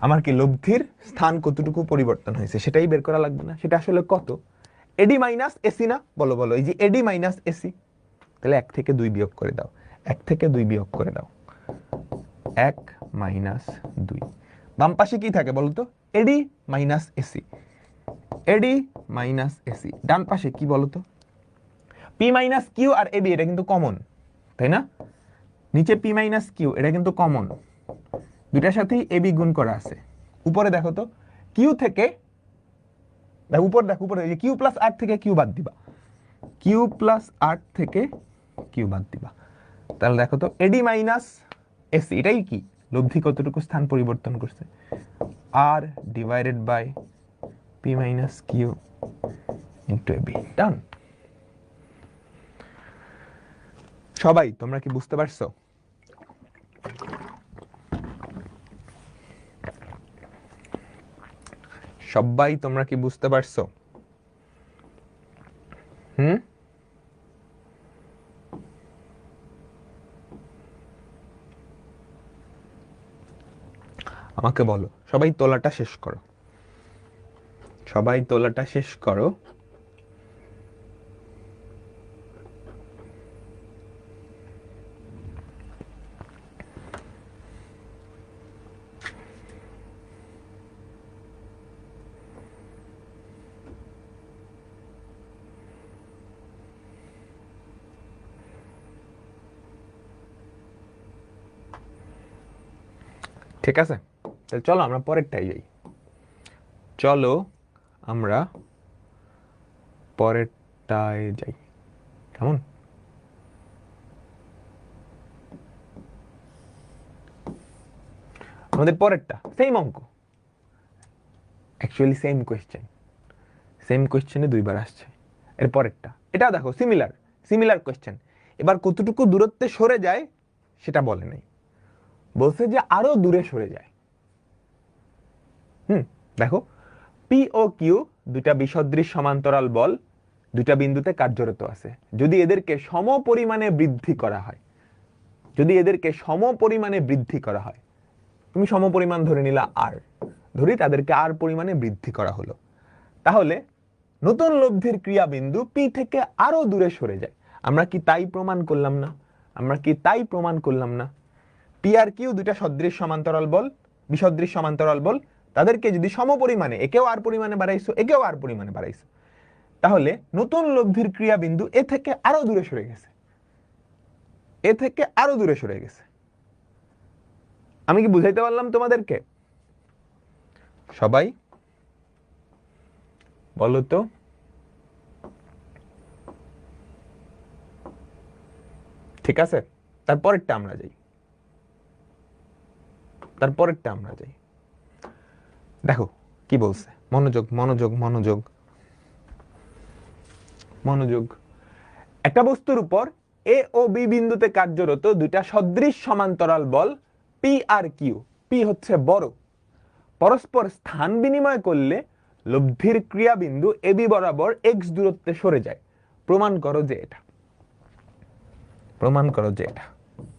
আমার কি লব্ধির স্থান কতটুকু পরিবর্তন হয়েছে সেটাই বের করা লাগবে না, সেটা আসলে কত, এডি মাইনাস এসি না, বলো বলো, এই যে এডি মাইনাস এসি। তাহলে 1 থেকে 2 বিয়োগ করে দাও, 1 থেকে 2 বিয়োগ করে দাও, 1 মাইনাস 2। বাম পাশে কি থাকে বলো তো, AD minus AC, AD minus AC. ডান পাশে কি বলো তো, পি মাইনাস কিউ আর এবি, এটা কিন্তু কমন, তাই না? নিচে পি মাইনাস কিউ, এটা কিন্তু কমন, দুটার সাথেই এবি গুণ করা আছে। উপরে দেখো তো, কিউ থেকে দেখো, উপর দেখো, উপরে এই যে কিউ প্লাস আর থেকে কিউ বাদ দিবা, কিউ প্লাস আর থেকে কিউ বাদ দিবা। তাহলে দেখো তো এডি মাইনাস এসি, এটাই কি লব্ধি কতটুকু স্থান পরিবর্তন করছে, R divided by P minus Q into AB. Done. সবাই তোমরা কি বুঝতে পারছো? সবাই তোমরা কি বুঝতে পারছো? আমাকে বলো, সবাই তোলাটা শেষ করো, সবাই তোলাটা শেষ করো। ঠিক আছে, তাহলে চলো আমরা পরেরটাই যাই, চলো আমরা পরেরটায় যাই, কেমন? আমাদের পরেরটা সেম অঙ্ক, অ্যাকচুয়ালি সেম কোয়েশ্চেন, সেম কোয়েশ্চেনে 2 বার আসছে। এর পরেরটা এটা দেখো, সিমিলার সিমিলার কোয়েশ্চেন। এবার কতটুকু দূরত্বে সরে যায় সেটা বলে নাই, বলছে যে আরো দূরে সরে যায়। দেখো, পি ও কিউ দুইটা বিসদৃশ সমান্তরাল বল, দুইটা বিন্দুতে কার্যরত আছে। যদি এদেরকে সম পরিমাণে বৃদ্ধি করা হয়, যদি এদেরকে সম পরিমাণে বৃদ্ধি করা হয়, তুমি সম পরিমাণ ধরে নিলা আর, ধরি তাদেরকে আর পরিমাণে বৃদ্ধি করা হলো, তাহলে নতুন লব্ধির ক্রিয়া বিন্দু পি থেকে আরো দূরে সরে যায়। আমরা কি তাই প্রমাণ করলাম না? আমরা কি তাই প্রমাণ করলাম না? পি আর কিউ দুইটা সদৃশ সমান্তরাল বল, বিসদৃশ সমান্তরাল বল, তাদেরকে যদি সম পরিমাণে, একেও আর পরিমাণে বাড়াইছো, একেও আর পরিমাণে বাড়াইছো, তাহলে নতুন লব্ধির ক্রিয়া বিন্দু এ থেকে আরো দূরে সরে গেছে, এ থেকে আরো দূরে সরে গেছে। আমি কি বুঝাইতে পারলাম তোমাদেরকে? সবাই বলো তো। ঠিক আছে, তারপরেরটা আমরা যাই, তারপরেরটা আমরা যাই। দেখো কি বলছে, মনোযোগ মনোযোগ মনোযোগ মনোযোগ। একটা বস্তুর উপর এ ও বি বিন্দুতে কার্যরত দুইটা সদৃশ সমান্তরাল বল পি আর কিউ, পি হচ্ছে বড়, পরস্পর স্থান বিনিময় করলে লব্ধির ক্রিয়া বিন্দু এ বি বরাবর এক্স দূরত্বে সরে যায়। প্রমাণ করো যে এটা, প্রমাণ করো যে এটা।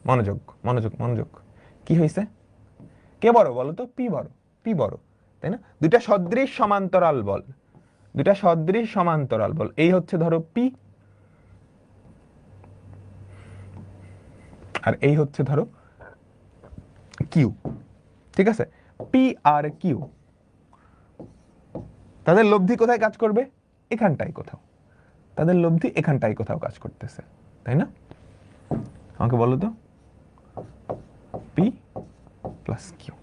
মনোযোগ মনোযোগ মনোযোগ। কি হয়েছে? কে বড় বলো তো? পি বড়, পি বড়, তাই না? দুইটা সদৃশ সমান্তরাল বল, দুইটা সদৃশ সমান্তরাল বল, এই হচ্ছে ধরো পি, আর এই হচ্ছে ধরো কিউ। ঠিক আছে, পি আর কিউ, তাদের লব্ধি কোথায় কাজ করবে? এখানটাই কোথাও, তাদের লব্ধি এখানটাই কোথাও কাজ করতেছে, তাই না? আমাকে বলো তো, পি প্লাস কিউ।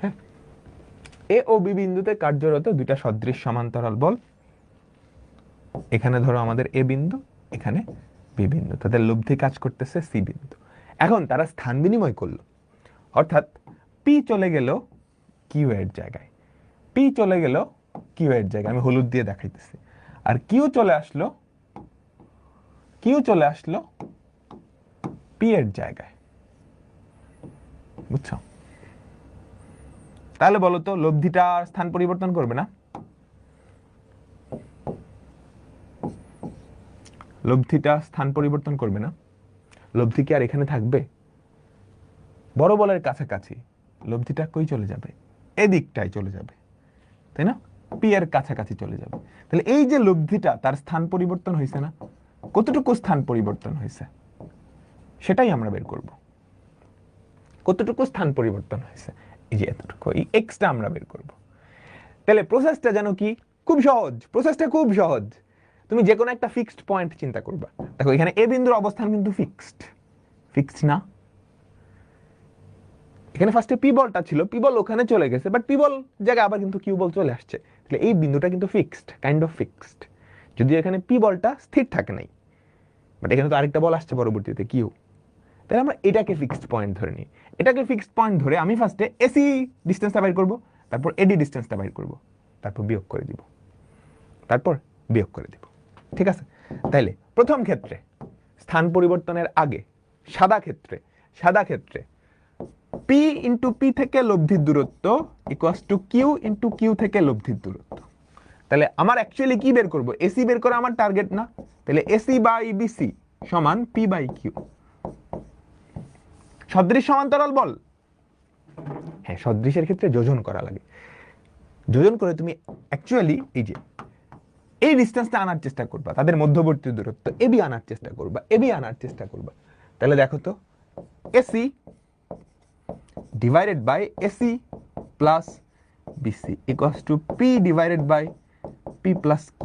হ্যাঁ, এ ও বি বিন্দুতে কার্যরত দুইটা সদৃশ সমান্তরাল বল, এখানে ধরো আমাদের এ বিন্দু, এখানে বি বিন্দু, তাদের লব্ধি কাজ করতেছে সি বিন্দু। এখন তারা স্থান বিনিময় করলো, অর্থাৎ পি চলে গেল কিউ এর জায়গায়, পি চলে গেল কিউ এর জায়গায়, আমি হলুদ দিয়ে দেখাইতেছি, আর কিউ চলে আসলো, কিউ চলে আসলো পি এর জায়গায়। বুঝছো? তাহলে বলো তো লব্ধিটা স্থান পরিবর্তন করবে না? লব্ধিটা স্থান পরিবর্তন করবে না? লব্ধি কি আর এখানে থাকবে? বড় বলের কাছাকাছি লব্ধিটা কই চলে যাবে? এদিকটাই চলে যাবে, তাই না? পি এর কাছাকাছি চলে যাবে। তাহলে এই যে লব্ধিটা, তার স্থান পরিবর্তন হয়েছে না? কতটুকু স্থান পরিবর্তন হয়েছে সেটাই আমরা বের করব। কতটুকু স্থান পরিবর্তন হয়েছে, এই যে এতটুকু, এই এক্সটা আমরা বের করব। তাহলে প্রসেসটা যেন কি? খুব সহজ, প্রসেসটা খুব সহজ। তুমি যে কোনো একটা ফিক্সড পয়েন্ট চিন্তা করবা। দেখো এখানে এ বিন্দুর অবস্থান কিন্তু ফিক্সড, ফিক্সড না? এখানে ফার্স্টে পি বলটা ছিল, পি বল ওখানে চলে গেছে, বাট পি বল জায়গায় আবার কিন্তু কিউ বল চলে আসছে। তাহলে এই বিন্দুটা কিন্তু ফিক্সড, কাইন্ড অফ ফিক্সড, যদিও এখানে পি বলটা স্থির থাকে নাই, বাট এখানে তো আরেকটা বল আসছে পরবর্তীতে কিউ। তাহলে আমরা এটাকে ফিক্সড পয়েন্ট ধরে নিই। এটাকে ফিক্সড পয়েন্ট ধরে আমি ফার্স্টে এসি ডিস্টেন্সটা বাইর করব, তারপর এডি ডিস্টেন্সটা বাইর করব, তারপর বিয়োগ করে দিব, তারপর বিয়োগ করে দিব। ঠিক আছে? তাইলে প্রথম ক্ষেত্রে স্থান পরিবর্তনের আগে, সাদা ক্ষেত্রে, সাদা ক্ষেত্রে পি ইন্টু পি থেকে লব্ধির দূরত্ব equals to Q into Q থেকে লব্ধির দূরত্ব। তাহলে আমার অ্যাকচুয়ালি কি বের করব? এসি বের করা আমার টার্গেট না? তাহলে এসি বাই বিসি সমান পি বাই কিউ। সদৃশ সমান্তরাল বল, হ্যাঁ সদৃশের ক্ষেত্রে যোজন করা লাগে। যোজন করে তুমি অ্যাকচুয়ালি এই যে এই ডিসটেন্সটা আনার চেষ্টা করবা, তাদের মধ্যবর্তী দূরত্ব এবি আনার চেষ্টা করবা, এবি আনার চেষ্টা করবা। তাহলে দেখো তো, AC divided by AC plus BC equals to P divided by P plus Q.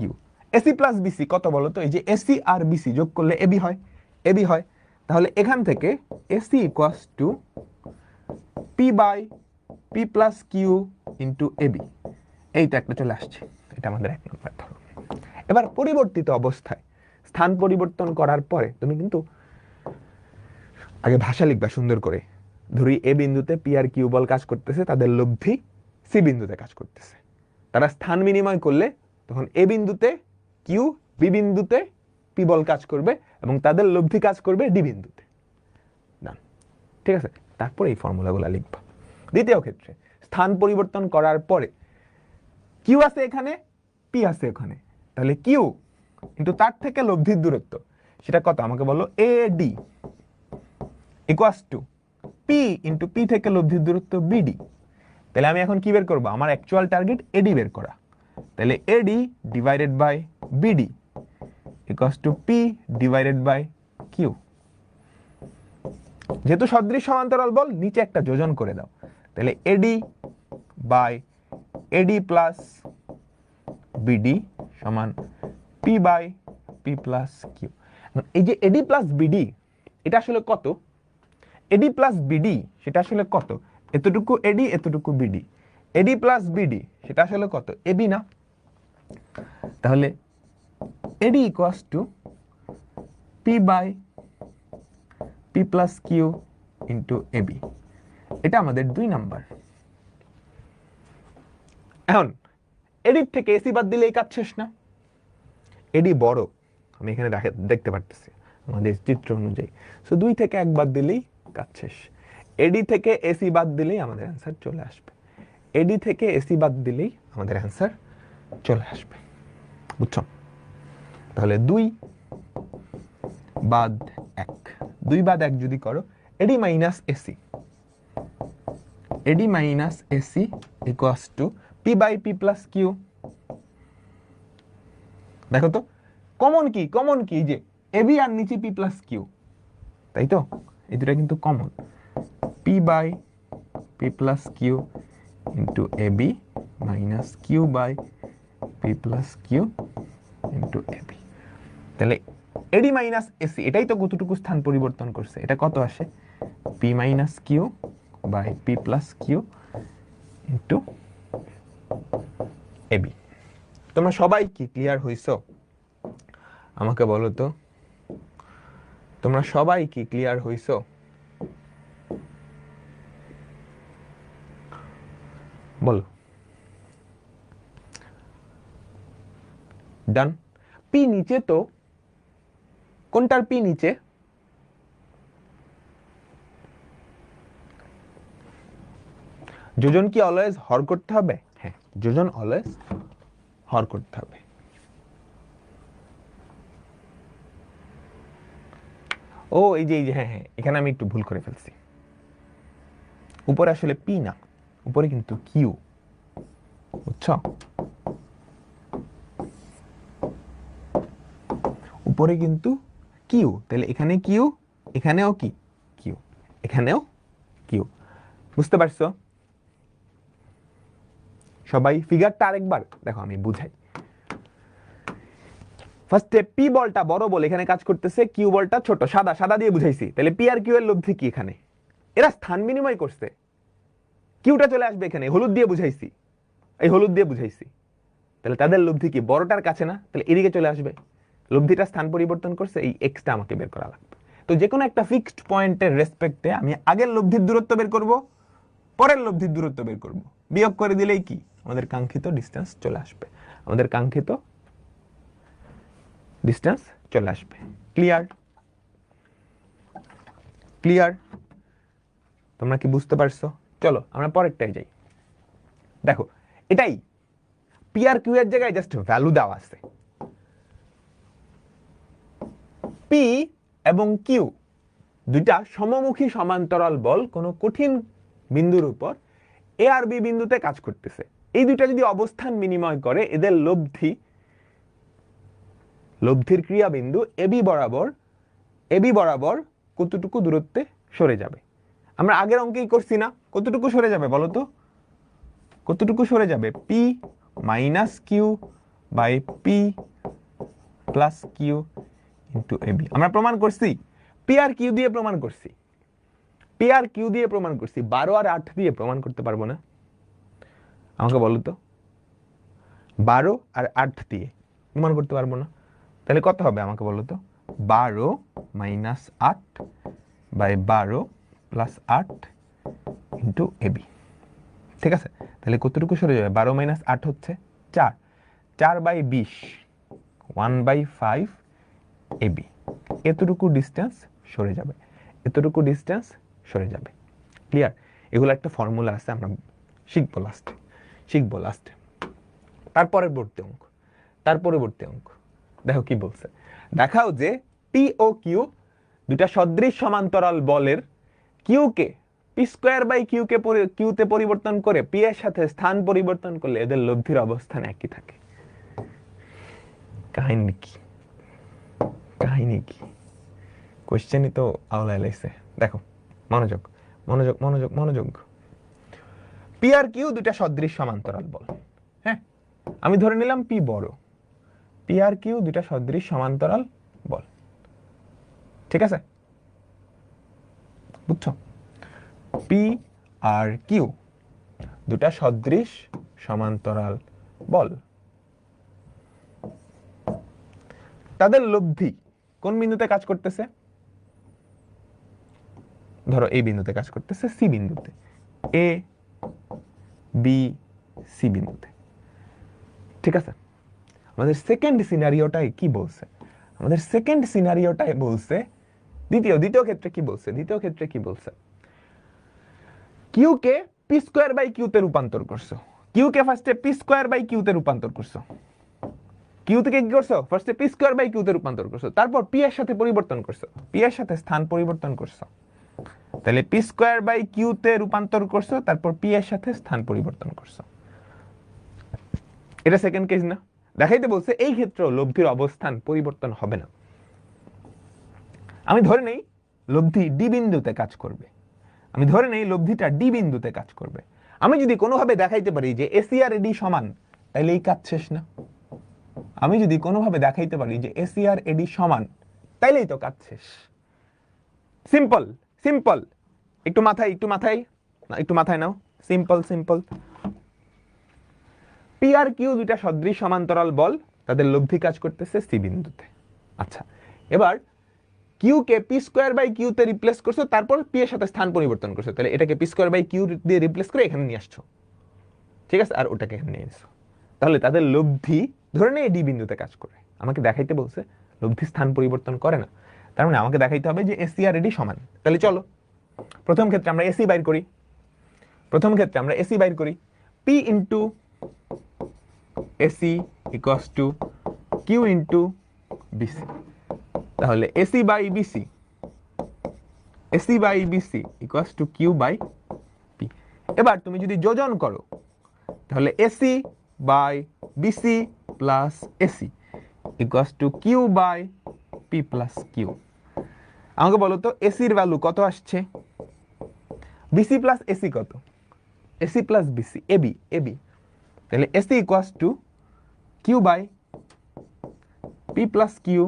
AC plus BC কত বলো তো? এই যে AC আর BC যোগ করলে AB হয়, AB হয়। তাহলে এখান থেকে AC equals to P by P plus Q into AB, এইটা একটা চলে আসছে। এটা আমাদের এক নম্বর ধরো। এবার পরিবর্তিত অবস্থায় স্থান পরিবর্তন করার পরে তুমি কিন্তু আগে ভাষা লিখবা সুন্দর করে। ধরি এ বিন্দুতে পি আর কিউ বল কাজ করতেছে, তাদের লব্ধি সি বিন্দুতে কাজ করতেছে। তারা স্থান বিনিময় করলে তখন এ বিন্দুতে কিউ, বি বিন্দুতে পি বল কাজ করবে এবং তাদের লব্ধি কাজ করবে ডি বিন্দুতে। ডান, ঠিক আছে? তারপর এই ফর্মুলাগুলো লিখবা। দ্বিতীয় ক্ষেত্রে স্থান পরিবর্তন করার পরে কিউ আছে এখানে, পি আছে ওখানে, তাহলে কিউ কিন্তু তার থেকে লব্ধির দূরত্ব সেটা কত আমাকে বলো? A D. Equals to P into P থেকে লব্ধির দূরত্ব বিডি। তাহলে আমি এখন কি বের করবো? আমার অ্যাকচুয়াল টার্গেট এডি বের করা। তাহলে AD divided by BD equals to P divided by Q. যেহেতু সদৃশ সমান্তরাল বল, নিচে একটা যোজন করে দাও। তাহলে AD by AD plus BD সমান P by P plus Q. এই যে এডি প্লাস বিডি, এটা আসলে কত? এডি প্লাস বিডি সেটা আসলে কত? এতটুকু এডি, এতটুকু বিডি। এডি প্লাস বিডি সেটা আসলে কত? এবি না? তাহলে AD equals to P by P plus Q into AB. এটা আমাদের 2 নাম্বার। এখন এডির থেকে এসি বাদ দিলে এই কাজ শেষ না? এডি বড়, আমি এখানে দেখতে পারতেছি আমাদের চিত্র অনুযায়ী। সো 2 থেকে 1 বাদ দিলেই কাজ শেষ। এডি থেকে এসি বাদ দিলেই আমাদের অ্যান্সার চলে আসবে। এডি থেকে এসি বাদ দিলেই আমাদের অ্যান্সার চলে আসবে। বুঝছো? তাহলে 2 বাদ 1, 2 বাদ 1 যদি করো, AD minus AC, AD minus AC equals to P by P plus Q. দেখো তো কমন কি? কমন কি যে এবি আর নিচে পি প্লাস কিউ, তাই তো? এই দুটা কিন্তু common. P by P plus Q into AB minus Q by P plus Q into AB. তাহলে এডি মাইনাস এসি এটাই তো কতটুকু স্থান পরিবর্তন করছে, এটা কত আসে? P minus Q by P plus Q into AB. তোমরা সবাই কি ক্লিয়ার হইছো? আমাকে বলো তো, তোমরা সবাই কি ক্লিয়ার হইছো? বলো। ডান। পি নিচে তো, কোনটার পি নিচে? যোজন কি অলওয়েজ হর করতে হবে? হ্যাঁ, যোজন অলওয়েজ হর করতে হবে। ও এই যে হ্যাঁ হ্যাঁ, এখানে আমি একটু ভুল করে ফেলছি। উপরে আসলে পি না, উপরে কিন্তু কিউ। বুঝছো? উপরে কিন্তু কিউ। তাহলে এখানে কিউ, এখানেও কি কিউ, এখানেও কিউ। বুঝতে পারছো সবাই? ফিগারটা আরেকবার দেখো, আমি বুঝাই। ফার্স্টে পি বলটা বড় বল এখানে কাজ করতেছে, কিউ বলটা ছোট। সাদা সাদা দিয়ে বুঝাইছি। তাহলে পি আর কিউ এর লব্ধি কি? এখানে এরা স্থান বিনিময় করছে। কিউটা চলে আসবে এখানে, হলুদ দিয়ে বুঝাইছি, এই হলুদ দিয়ে বুঝাইছি। তাহলে তাদের লব্ধি কি বড়টার কাছে না? তাহলে এদিকে চলে আসবে। লব্ধিটা স্থান পরিবর্তন করছে, এই এক্সটা আমাকে বের করা লাগবে। তো যে কোনো একটা ফিক্সড পয়েন্টের রেসপেক্টে আমি আগের লব্ধির দূরত্ব বের করব, পরের লব্ধির দূরত্ব বের করব। বিয়োগ করে দিলেই কি আমাদের কাঙ্ক্ষিত ডিসটেন্স চলে আসবে। আমাদের কাঙ্ক্ষিত ডিসটেন্স চলে আসবে। ক্লিয়ার? ক্লিয়ার? তোমরা কি বুঝতে পারছো? চলো আমরা পরেরটাই যাই। দেখো এটাই, পি আর কিউ এর জায়গায় জাস্ট ভ্যালু দেওয়া আছে। পি এবং কিউ দুইটা সমমুখী সমান্তরাল বল কোনো কঠিন বিন্দুর উপর এ আর বি বিন্দুতে কাজ করতেছে। এই দুইটা যদি অবস্থান বিনিময় করে, এদের লব্ধির ক্রিয়া বিন্দু এবি বরাবর কতটুকু দূরত্বে সরে যাবে? আমরা আগের অঙ্কেই করছি না? কতটুকু সরে যাবে বলো তো? কতটুকু সরে যাবে? P minus Q by P plus Q into AB. আমরা প্রমাণ করছি, পি আর কিউ দিয়ে প্রমাণ করছি, পি আর কিউ দিয়ে প্রমাণ করছি। 12 আর 8 দিয়ে প্রমাণ করতে পারবো না? আমাকে বলো তো, 12 আর 8 দিয়ে প্রমাণ করতে পারবো না? তাহলে কত হবে আমাকে বলো তো? 12 minus 8 by 12 plus 8 into AB. ঠিক আছে? তাহলে কতটুকু সরে যাবে? 12 মাইনাস 8 হচ্ছে 4, 4 বাই 20, 1/5 এবি। এতটুকু ডিস্টেন্স সরে যাবে, এতটুকু ডিস্টেন্স সরে যাবে। ক্লিয়ার? এগুলো একটা ফর্মুলা আছে, আমরা শিখবো লাস্টে। তার পরবর্তী অঙ্ক দেখো কি বলছে। দেখাও যে পি ও কিউ দুটা সদৃশ সমান্তরাল বলের কিউ কে পি স্কোয়ার বাই কিউতে পরিবর্তন করে পি এর সাথে স্থান পরিবর্তন করলে এদের লব্ধির অবস্থান একই থাকে। কাহিনী কি, কাহিনী কি? কোশ্চেনই তো আওলায় লাইছে। দেখো, মনোযোগ মনোযোগ মনোযোগ মনোযোগ। পি আর কিউ দুইটা সদৃশ সমান্তরাল বল। হ্যাঁ, আমি ধরে নিলাম পি বড়, পি আর কিউ দুইটা সদৃশ সমান্তরাল বল। ঠিক আছে, বুঝছো? পি আর কিউ দুটা সদৃশ সমান্তরাল বল, তাদের লব্ধি কোন বিন্দুতে কাজ করতেছে? ধরো এই বিন্দুতে কাজ করতেছে, সি বিন্দুতে, এ বি সি বিন্দুতে। ঠিক আছে, আমাদের সেকেন্ড সিনারিওটাই কি বলছে? আমাদের সেকেন্ড সিনারিওটাই বলছে, দ্বিতীয় ক্ষেত্রে কি বলছে? দ্বিতীয় ক্ষেত্রে কি বলছে? কিউ কে পি স্কোয়ার বাই কিউতে রূপান্তর করছো। কিউ কে ফার্স্টে পি স্কোয়ার বাই কিউতে রূপান্তর করছো। কিউ থেকে কি করছো? ফার্স্টে পি স্কোয়ার বাই কিউতে রূপান্তর করছো, তারপর পি এর সাথে পরিবর্তন করছো, পি এর সাথে স্থান পরিবর্তন করছো। তাহলে পি স্কোয়ার বাই কিউতে রূপান্তর করছো, তারপর পি এর সাথে স্থান পরিবর্তন করছো। এটা সেকেন্ড কেস না? দেখাইতে বলছে এই ক্ষেত্রেও লব্ধির অবস্থান পরিবর্তন হবে না। আমি ধরে নেই লব্ধি ডি বিন্দুতে কাজ করবে, আমি ধরে নেই লব্ধিটা ডি বিন্দুতে কাজ করবে। আমি যদি কোনোভাবে দেখাইতে পারি যে এসি আর এডি সমান, তাহলে এই কাজ শেষ না? আমি যদি কোনোভাবে দেখাইতে পারি যে এসি আর এডি সমান, তাইলেই তো কাজ শেষ। সিম্পল সিম্পল, একটু মাথায় নাও। Simple simple. পি আর কিউ দুইটা সদৃশ সমান্তরাল বল, তাদের লব্ধি কাজ করতেছে সি বিন্দুতে। আচ্ছা, এবার কিউ কে পি স্কোয়ার বাই কিউতে রিপ্লেস করছো, তারপর পি এর সাথে স্থান পরিবর্তন করছো। তাহলে এটাকে পি স্কোয়ার বাই কিউ দিয়ে রিপ্লেস করে এখানে নিয়ে আসছো। ঠিক আছে, আর ওটাকে এখানে নিয়ে এসো। তাহলে তাদের লব্ধি ধরে নেই ডি বিন্দুতে কাজ করে। আমাকে দেখাইতে বলছে লব্ধি স্থান পরিবর্তন করে না, তার মানে আমাকে দেখাইতে হবে যে এসি আর এডি সমান। তাহলে চলো প্রথম ক্ষেত্রে আমরা এসি বাইর করি। P into AC equals to Q into BC. তাহলে AC by BC equals to Q by P. এবার তুমি যদি যোজন করো, তাহলে AC by BC plus AC equals to Q by P plus Q. আমাকে বলো তো এসির ভ্যালু কত আসছে? বিসি প্লাস এসি কত? AC plus BC, AB. তাহলে AC equals to Q by P plus Q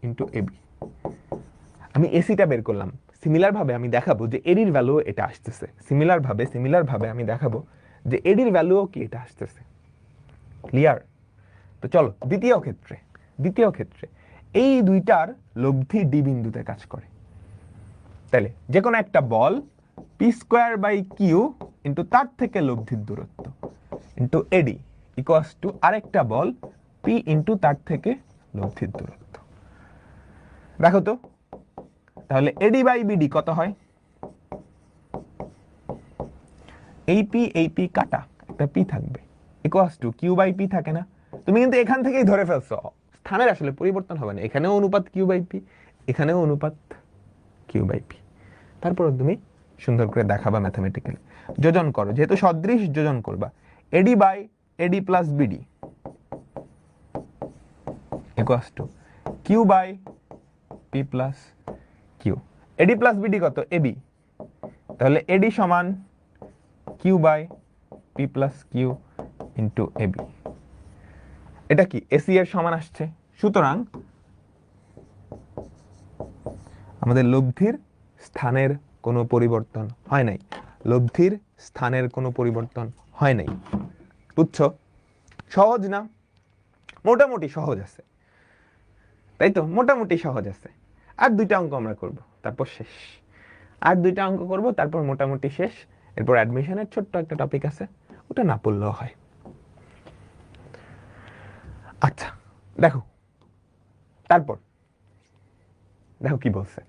into AB. আমি এসিটা বের করলাম। সিমিলার ভাবে আমি দেখাবো যে এডির ভ্যালু এটা আসতেছে। সিমিলার ভাবে আমি দেখাবো যে এডির ভ্যালুও কি এটা আসতেছে। ক্লিয়ার? তো চলো দ্বিতীয় ক্ষেত্রে এই দুইটার লব্ধি ডি বিন্দুতে কাজ করে। তাহলে যে কোনো একটা বল P square by Q into তার থেকে লব্ধির দূরত্ব ইন্টু এডি ইকুয়ালস টু আরেকটা বল পি ইন্টু তার থেকে লব্ধির দূরত্ব। দেখো তো, তাহলে এডি বাই বিডি কত হয়? এই পি কাটা, একটা পি থাকবে, equals to Q by P থাকে না? তুমি কিন্তু এখান থেকেই ধরে ফেলছো স্থানের আসলে পরিবর্তন হবে না। এখানেও অনুপাত কিউ বাই পি, এখানেও অনুপাত কিউ বাই পি। তারপর তুমি সুন্দর করে দেখাবা ম্যাথমেটিক্যালি। যোজন করো, যেহেতু সদৃশ যোজন করবা। AD by AD plus BD equals to Q by P plus Q. AD plus BD কত? এবি। তাহলে এডি সমান Q by P plus Q into AB. এটা কি এসি এর সমান আসছে। সুতরাং আমাদের লব্ধির স্থানের কোনো পরিবর্তন হয় নাই। বুঝছো? সহজ না? মোটামুটি সহজ আছে, তাই তো? মোটামুটি সহজ আছে। আর দুইটা অঙ্ক আমরা করব, তারপর শেষ। তারপর মোটামুটি শেষ। এরপর অ্যাডমিশনের ছোট্ট একটা টপিক আছে, ওটা না পড়লেও হয়। আচ্ছা দেখো, তারপর দেখো কি বলছে।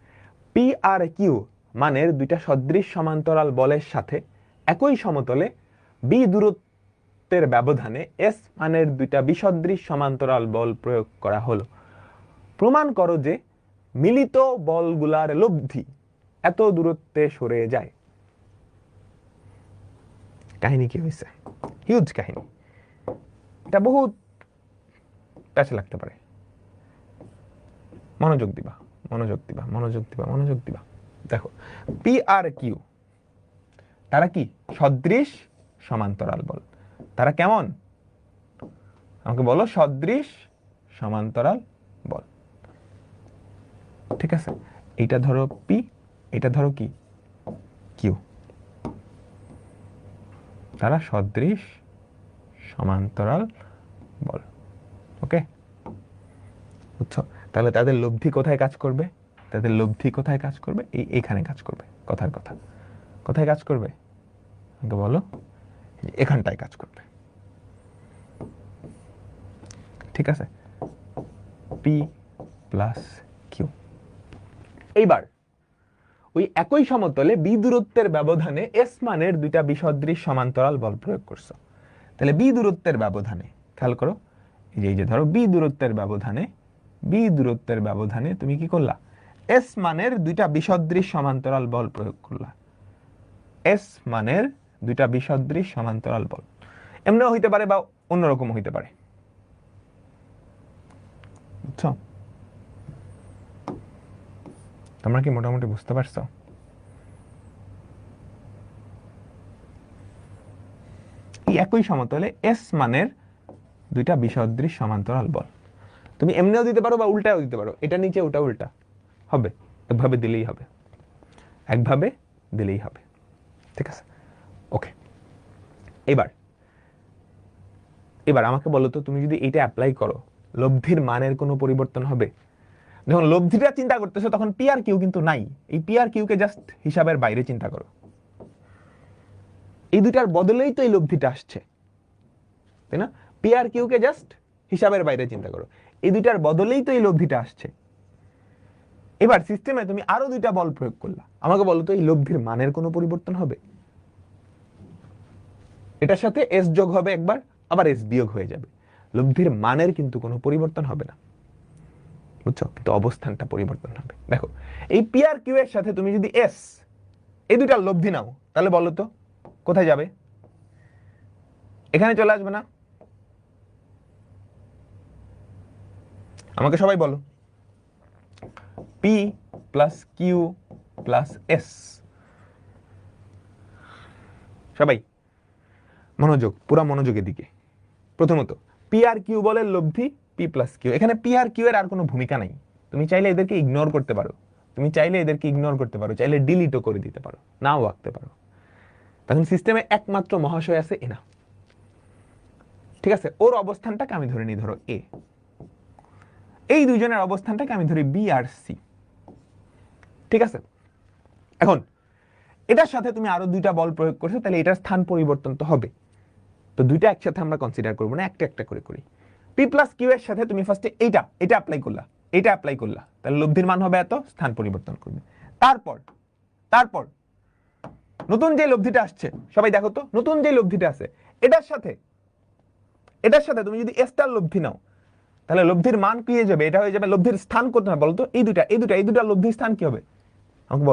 পি আর কিউ মানের দুইটা সদৃশ সমান্তরাল বলের সাথে একই সমতলে বি দূরত্বের ব্যবধানে এস মানের দুইটা বিসদৃশ সমান্তরাল বল প্রয়োগ করা হলো। প্রমাণ করো যে মিলিত বলগুলার লব্ধি এত দূরত্বে সরে যায়। কাহিনী কি হয়েছে? হিউজ কাহিনী, এটা বহুত প্যাচে লাগতে পারে। মনোযোগ দিবা, মনোযোগ দিবা, মনোযোগ দিবা, মনোযোগ দিবা। দেখো পি আর কিউ তারা কি সদৃশ সমান্তরাল বল। তারা কেমন আমাকে বলো? সদৃশ সমান্তরাল বল। ঠিক আছে, এইটা ধরো পি, এটা ধরো কি কিউ। তারা সদৃশ সমান্তরাল বল। ওকে, বুঝছো? তাহলে তাদের লব্ধি কোথায় কাজ করবে? তাদের লব্ধি কোথায় কাজ করবে? এইখানে কাজ করবে। কথার কথা, কোথায় কাজ করবে আমাকে বলো? এখানটায় কাজ করবে। ঠিক আছে, পি প্লাস কিউ। এইবার ওই একই সমতলে বি দূরত্বের ব্যবধানে এস মানের দুইটা বিসদৃশ সমান্তরাল বল প্রয়োগ করছো। তাহলে বি দূরত্বের ব্যবধানে খেয়াল করো, এই যে ধরো বি দূরত্বের ব্যবধানে তুমি কি করলা? এস মানের দুইটা বিসদৃশ সমান্তরাল বল প্রয়োগ করলা। এস মানের দুইটা বিসদৃশ সমান্তরাল বল এমনিও হইতে পারে বা অন্যরকম হইতে পারে। বুঝছো? তোমরা কি মোটামুটি বুঝতে পারছো? এই একই সমতলে এস মানের দুইটা বিসদৃশ সমান্তরাল বল তুমি এমনিও দিতে পারো বা উল্টাও দিতে পারো। এটা নিচে ওটা উল্টা হবে, একভাবে দিলেই হবে, একভাবে দিলেই হবে। ঠিক আছে, ওকে। এবার আমাকে বলো তো, তুমি যদি এটা অ্যাপ্লাই করো লব্ধির মানের কোনো পরিবর্তন হবে? যখন লব্ধিটা চিন্তা করতেছো তখন পি আর কিউ কিন্তু নাই। এই পি আর কিউ কে জাস্ট হিসাবের বাইরে চিন্তা করো। এই দুইটার বদলেই তো এই লব্ধিটা আসছে, তাই না? পি আর কিউ কে জাস্ট হিসাবের বাইরে চিন্তা করো, এই দুইটার বদলেই তো এই লব্ধিটা আসছে। এবার সিস্টেমে তুমি আরো দুইটা বল প্রয়োগ করলা। আমাকে বলো তো এই লব্ধির মানের কোনো পরিবর্তন হবে? এটার সাথে এস যোগ হবে একবার, আবার এস বিয়োগ হয়ে যাবে। লব্ধির মানের কিন্তু কোনো পরিবর্তন হবে না, বুঝছো? কিন্তু অবস্থানটা পরিবর্তন হবে। দেখো এই পি আর কিউ এর সাথে তুমি যদি এস এই দুইটার লব্ধি নাও তাহলে বলো তো কোথায় যাবে? এখানে চলে আসবে না? আমাকে সবাই বলো। P plus Q plus S. সবাই মনোযোগ, পুরা মনোযোগের দিকে। প্রথমত পি আর কিউ বলের লব্ধি পি প্লাস কিউ। এখানে পি আর কিউ এর আর কোনো ভূমিকা নাই। তুমি চাইলে এদেরকে ইগনোর করতে পারো, চাইলে ডিলিটও করে দিতে পারো, নাও আঁকতে পারো। তখন সিস্টেমে একমাত্র মহাশয় আছে এনা। ঠিক আছে, ওর অবস্থানটাকে আমি ধরে নিই ধরো এ, এই দুইজনের অবস্থানটাকে আমি ধরি বি আর সি। ঠিক আছে, এখন এটার সাথে তুমি আরো দুইটা বল প্রয়োগ করছো, তাহলে এটার স্থান পরিবর্তন তো হবে। তো দুইটা একসাথে আমরা কনসিডার করবো না, একটা একটা করে করি। পি প্লাস কিউ এর সাথে তুমি ফার্স্টে এটা অ্যাপ্লাই করলা, তাহলে লব্ধির মান হবে এত, স্থান পরিবর্তন করবে। তারপর নতুন যে লব্ধিটা আসছে, সবাই দেখো তো, নতুন যে লব্ধিটা আছে এটার সাথে তুমি যদি এসটার লব্ধি নাও তাহলে লব্ধির মান কি হয়ে যাবে? এটা হয়ে যাবে লব্ধির স্থান কোথায় বলো তো? এই দুটা লব্ধির স্থান কি হবে? আমাকে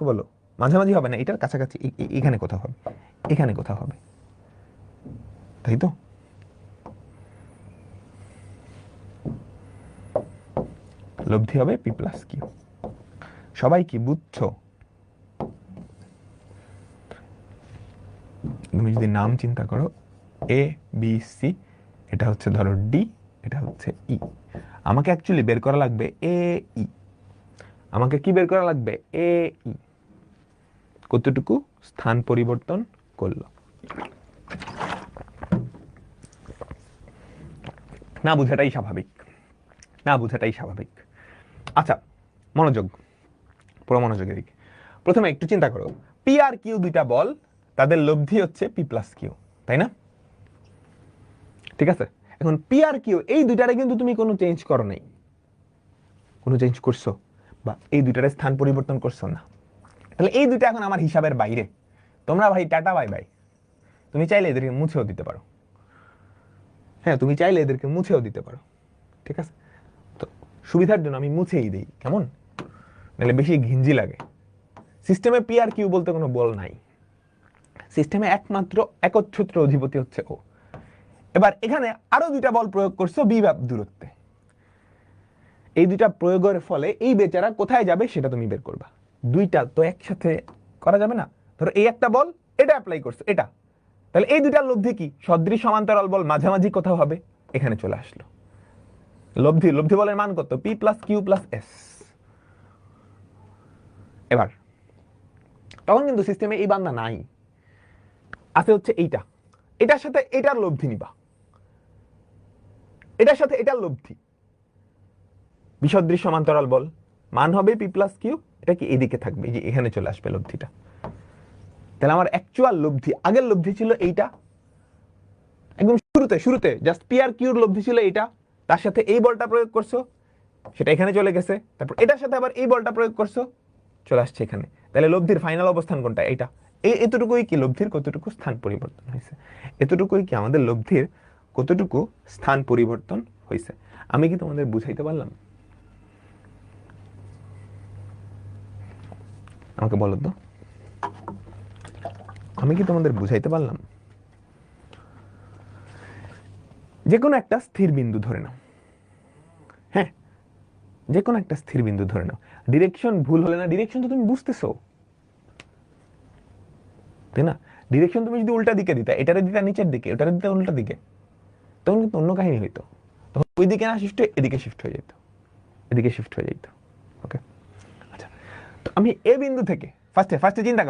বলো। মাঝামাঝি হবে না, এটার কাছাকাছি, এখানে কোথাও হবে, এখানে কোথাও হবে, তাই তো? লব্ধি হবে পি প্লাস কিউ। সবাই কি বুঝছো? তুমি যদি নাম চিন্তা করো, এ বি সি, এটা হচ্ছে ধরো ডি, এটা হচ্ছে ই। আমাকে অ্যাকচুয়ালি বের করা লাগবে এ ই। আমাকে কি বের করা লাগবে? এ ই। কতটুকু স্থান পরিবর্তন করলো? না বুঝাটাই স্বাভাবিক। আচ্ছা, মনোযোগ, পুরো মনোযোগের দিকে। প্রথমে একটু চিন্তা করো, পি আর কিউ দুইটা বল, তাদের লব্ধি হচ্ছে পি প্লাস কিউ, তাই না? ঠিক আছে, এখন পি আর কিউ এই দুইটারে কিন্তু তুমি কোনো চেঞ্জ করো নাই, কোনো চেঞ্জ করছো? বা এই দুইটারে স্থান পরিবর্তন করছো না? তাহলে এই দুইটা এখন আমার হিসাবের বাইরে। তোমরা ভাই টাটা বাই বাই। তুমি চাইলে এদেরকে মুছেও দিতে পারো। হ্যাঁ, তুমি চাইলে এদেরকে মুছেও দিতে পারো। ঠিক আছে, তো সুবিধার জন্য আমি মুছেই দিই, কেমন? নাহলে বেশি ঘিঞ্জি লাগে। সিস্টেমে পি আর কিউ বলতে কোনো বল নাই, সিস্টেমে একমাত্র একচ্ছত্র অধিপতি হচ্ছে ও। এবার এখানে আরো দুইটা বল প্রয়োগ করছো বি দূরত্বে, এই দুইটা প্রয়োগের ফলে এই বেচারা কোথায় যাবে সেটা তুমি বের করবা। দুইটা তো একসাথে করা যাবে না, ধরো এই একটা বল এটা অ্যাপ্লাই করছে এটা, তাহলে এই দুইটার লব্ধি কি সদৃশ সমান্তরাল বল মাঝামাঝি কোথাও হবে, এখানে চলে আসলো। লব্ধি বলের মান কত, P plus Q plus S. এবার তখন কিন্তু সিস্টেমে এই বান্দা নাই, আছে হচ্ছে এইটা, এটার সাথে এটার লব্ধি নিবা, এটার সাথে এটার লব্ধি, বিসদৃশ সমান্তরাল বল মান হবে পি প্লাস কিউ, এটা কি এদিকে থাকবে, যে এখানে চলে আসবে লব্ধিটা। তাহলে আমার অ্যাকচুয়াল লব্ধি, আগের লব্ধি ছিল এইটা, একদম শুরুতে জাস্ট পি আর কিউর লব্ধি ছিল এইটা, তার সাথে এই বলটা প্রয়োগ করছো সেটা এখানে চলে গেছে, তারপর এটার সাথে আবার এই বলটা প্রয়োগ করছো চলে আসছে এখানে। তাহলে লব্ধির ফাইনাল অবস্থান কোনটা, এইটা। এতটুকুই কি লব্ধির কতটুকু স্থান পরিবর্তন হয়েছে, এতটুকুই কি আমাদের লব্ধির কতটুকু স্থান পরিবর্তন হয়েছে। আমি কি তোমাদের বুঝাইতে পারলাম? আমাকে বলো তো, আমি কি তোমাদের বুঝাইতে পারলাম? যে কোনো একটা স্থির বিন্দু ধরে নাও, হ্যাঁ যে কোনো একটা স্থির বিন্দু ধরে নাও, ডিরেকশন ভুল হলে না, ডিরেকশন তো তুমি বুঝতেছো তাই না, ডিরেকশন তুমি যদি উল্টা দিকে দিতা, এটারে দিতা নিচের দিকে, ওটারে দিতা উল্টা দিকে, তখন কিন্তু অন্য কাহিনী হইতো, তখন ওই দিকে না শিফট হয়ে এদিকে শিফট হয়ে যেত, এদিকে শিফট হয়ে যেত। ওকে আচ্ছা, তো আমি এ বিন্দু থেকে ফার্স্টে চিন্তা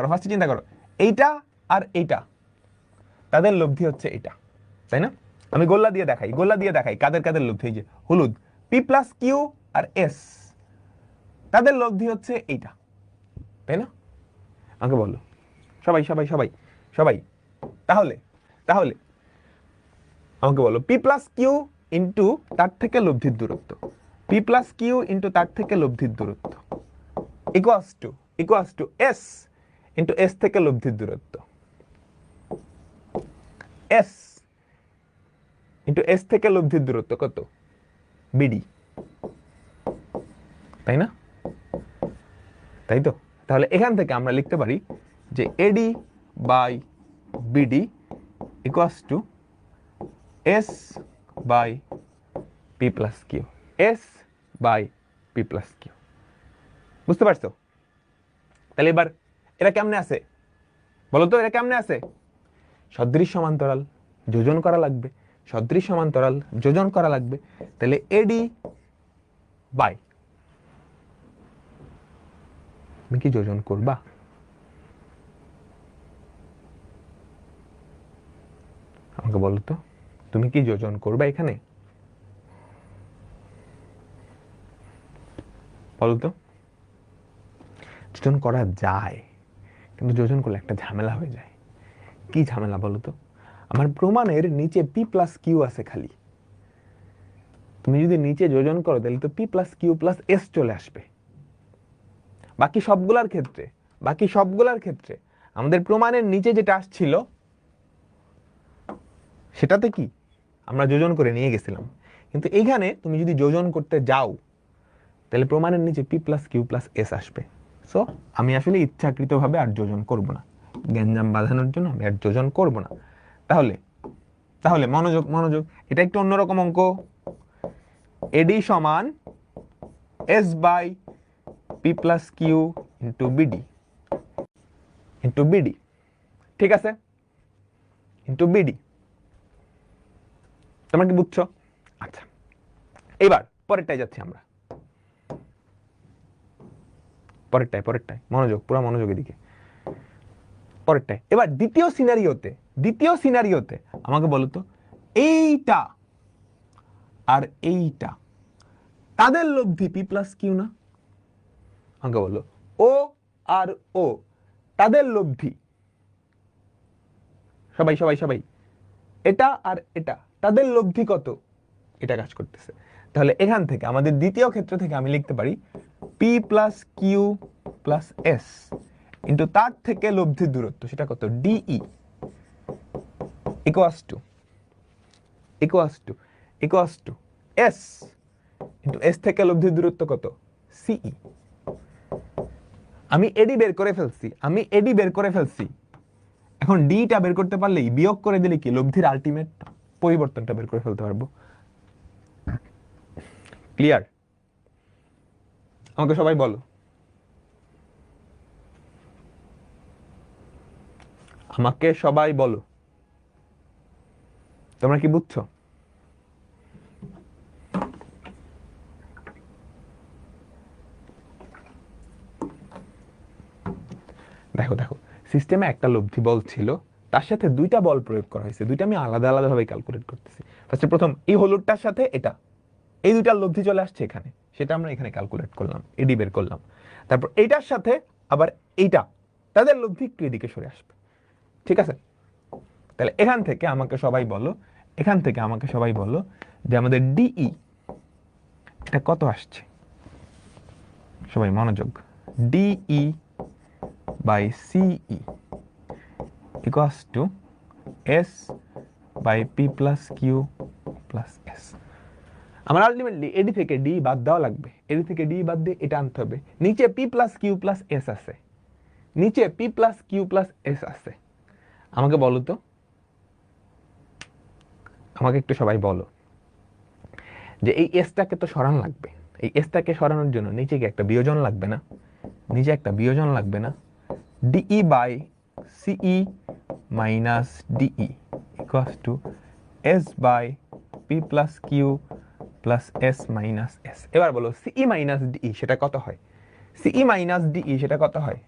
করো এইটা আর এইটা তাদের লব্ধি হচ্ছে এটা, তাই না? আমি গোল্লা দিয়ে দেখাই কাদের কাদের লব্ধি, এই যে হলুদ P plus Q R S, তাদের লব্ধি হচ্ছে এইটা, তাই না? আমাকে বলো সবাই তাহলে আমাকে বলো পি প্লাস কিউ ইন্টু তার থেকে লব্ধির দূরত্ব, পি প্লাস কিউ ইন্টু তার থেকে লব্ধির দূরত্ব equals to S into S থেকে লব্ধির দূরত্ব, এস ইন্টু এস থেকে লব্ধির দূরত্ব কত, বিডি, তাই না? তাই তো, তাহলে এখান থেকে আমরা লিখতে পারি যে AD by BD equals to S by P plus Q, S by P plus Q. বুঝতে পারছো? তাহলে এবার এরা কেমনে আছে বলো তো, এরা কেমনে আছে? সদৃশ সমান্তরাল যোজন করা লাগবে, সদৃশ সমান্তরাল যোজন করা লাগবে, তাহলে এডি বাই, তুমি কি যোজন করবা? আমাকে বলো তো, তুমি কি যোজন করবা এখানে? বলো তো। যোজন করা যায়, কিন্তু যোজন করলে একটা ঝামেলা হয়ে যায়। কি ঝামেলা বলো তো? আমার প্রমাণের নিচে পি প্লাস কিউ আছে খালি, তুমি যদি নিচে যোজন করো তাহলে তো P plus Q plus S চলে আসবে। বাকি সবগুলার ক্ষেত্রে আমাদের প্রমাণের নিচে যেটা আসছিল সেটাতে কি আমরা যোজন করে নিয়ে গেছিলাম, কিন্তু এইখানে তুমি যদি যোজন করতে যাও তাহলে প্রমাণের নিচে P plus Q plus S আসবে। সো আমি আসলে ইচ্ছাকৃতভাবে আর যোজন করব না, গ্যাঞ্জাম বাঁধানোর জন্য আমি আর যোজন করব না। তাহলে মনোযোগ, এটা একটু অন্যরকম অঙ্ক। এডি সমান S by P plus Q into BD, ঠিক আছে, ইন্টু বিডি। তোমরা কি বুঝছো? আচ্ছা, এবার পরেরটায় যাচ্ছি আমরা, পরেরটায় মনোযোগ, পুরো মনোযোগ এদিকে, পরেরটায়। এবার দ্বিতীয় সিনারিওতে আমাকে বলো তো, এইটা আর এইটা তাদের লব্ধি পি প্লাস কিউ না? আমাকে বলো ও আর ও তাদের লব্ধি, সবাই এটা আর এটা তাদের লব্ধি কত, এটা কাজ করতেছে। তাহলে এখান থেকে আমাদের দ্বিতীয় ক্ষেত্র থেকে আমি লিখতে পারি P plus Q plus S into তার থেকে লব্ধির দূরত্ব সেটা কত, DE equals to S into S থেকে লব্ধির দূরত্ব কত, সিই। আমি এডি বের করে ফেলছি, এখন ডিটা বের করতে পারলেই বিয়োগ করে দিলে কি লব্ধির আলটিমেট পরিবর্তনটা বের করে ফেলতে পারবো। ক্লিয়ার? আমাকে সবাই বলো, আমাকে সবাই বলো, তোমরা কি বুঝছো? দেখো দেখো, সিস্টেমে একটা লব্ধি বল ছিল, তার সাথে দুইটা বল প্রয়োগ করা হয়েছে, দুইটা আমি আলাদা আলাদা ভাবে ক্যালকুলেট করতেছি। ফার্স্টে প্রথম এই হলুদটার সাথে এটা, এই দুইটার লব্ধি চলে আসছে এখানে, সেটা আমরা এখানে ক্যালকুলেট করলাম, এডি বের করলাম। তারপর এইটার সাথে আবার এইটা, তাদের লব্ধি একটু এদিকে সরে আসবে। ঠিক আছে? তাহলে এখান থেকে আমাকে সবাই বলো, যে আমাদের ডিই এটা কত আসছে? সবাই মনোযোগ। DE by CE equals to S by P plus Q plus S. আমার আলটিমেটলি এডি থেকে ডি বাদ দেওয়া লাগবে, এডি থেকে ডি বাদ দিয়ে এটা আনতে হবে। নিচে P plus Q plus S আছে, আমাকে বলো তো, আমাকে একটু সবাই বলো যে এই এসটাকে তো সরান লাগবে, এই এসটাকে সরানোর জন্য নিচে কি একটা বিয়োজন লাগবে না? DE by CE minus DE equals to S by P plus Q plus S minus S. এবার বলো সিই মাইনাস ডিই সেটা কত হয়?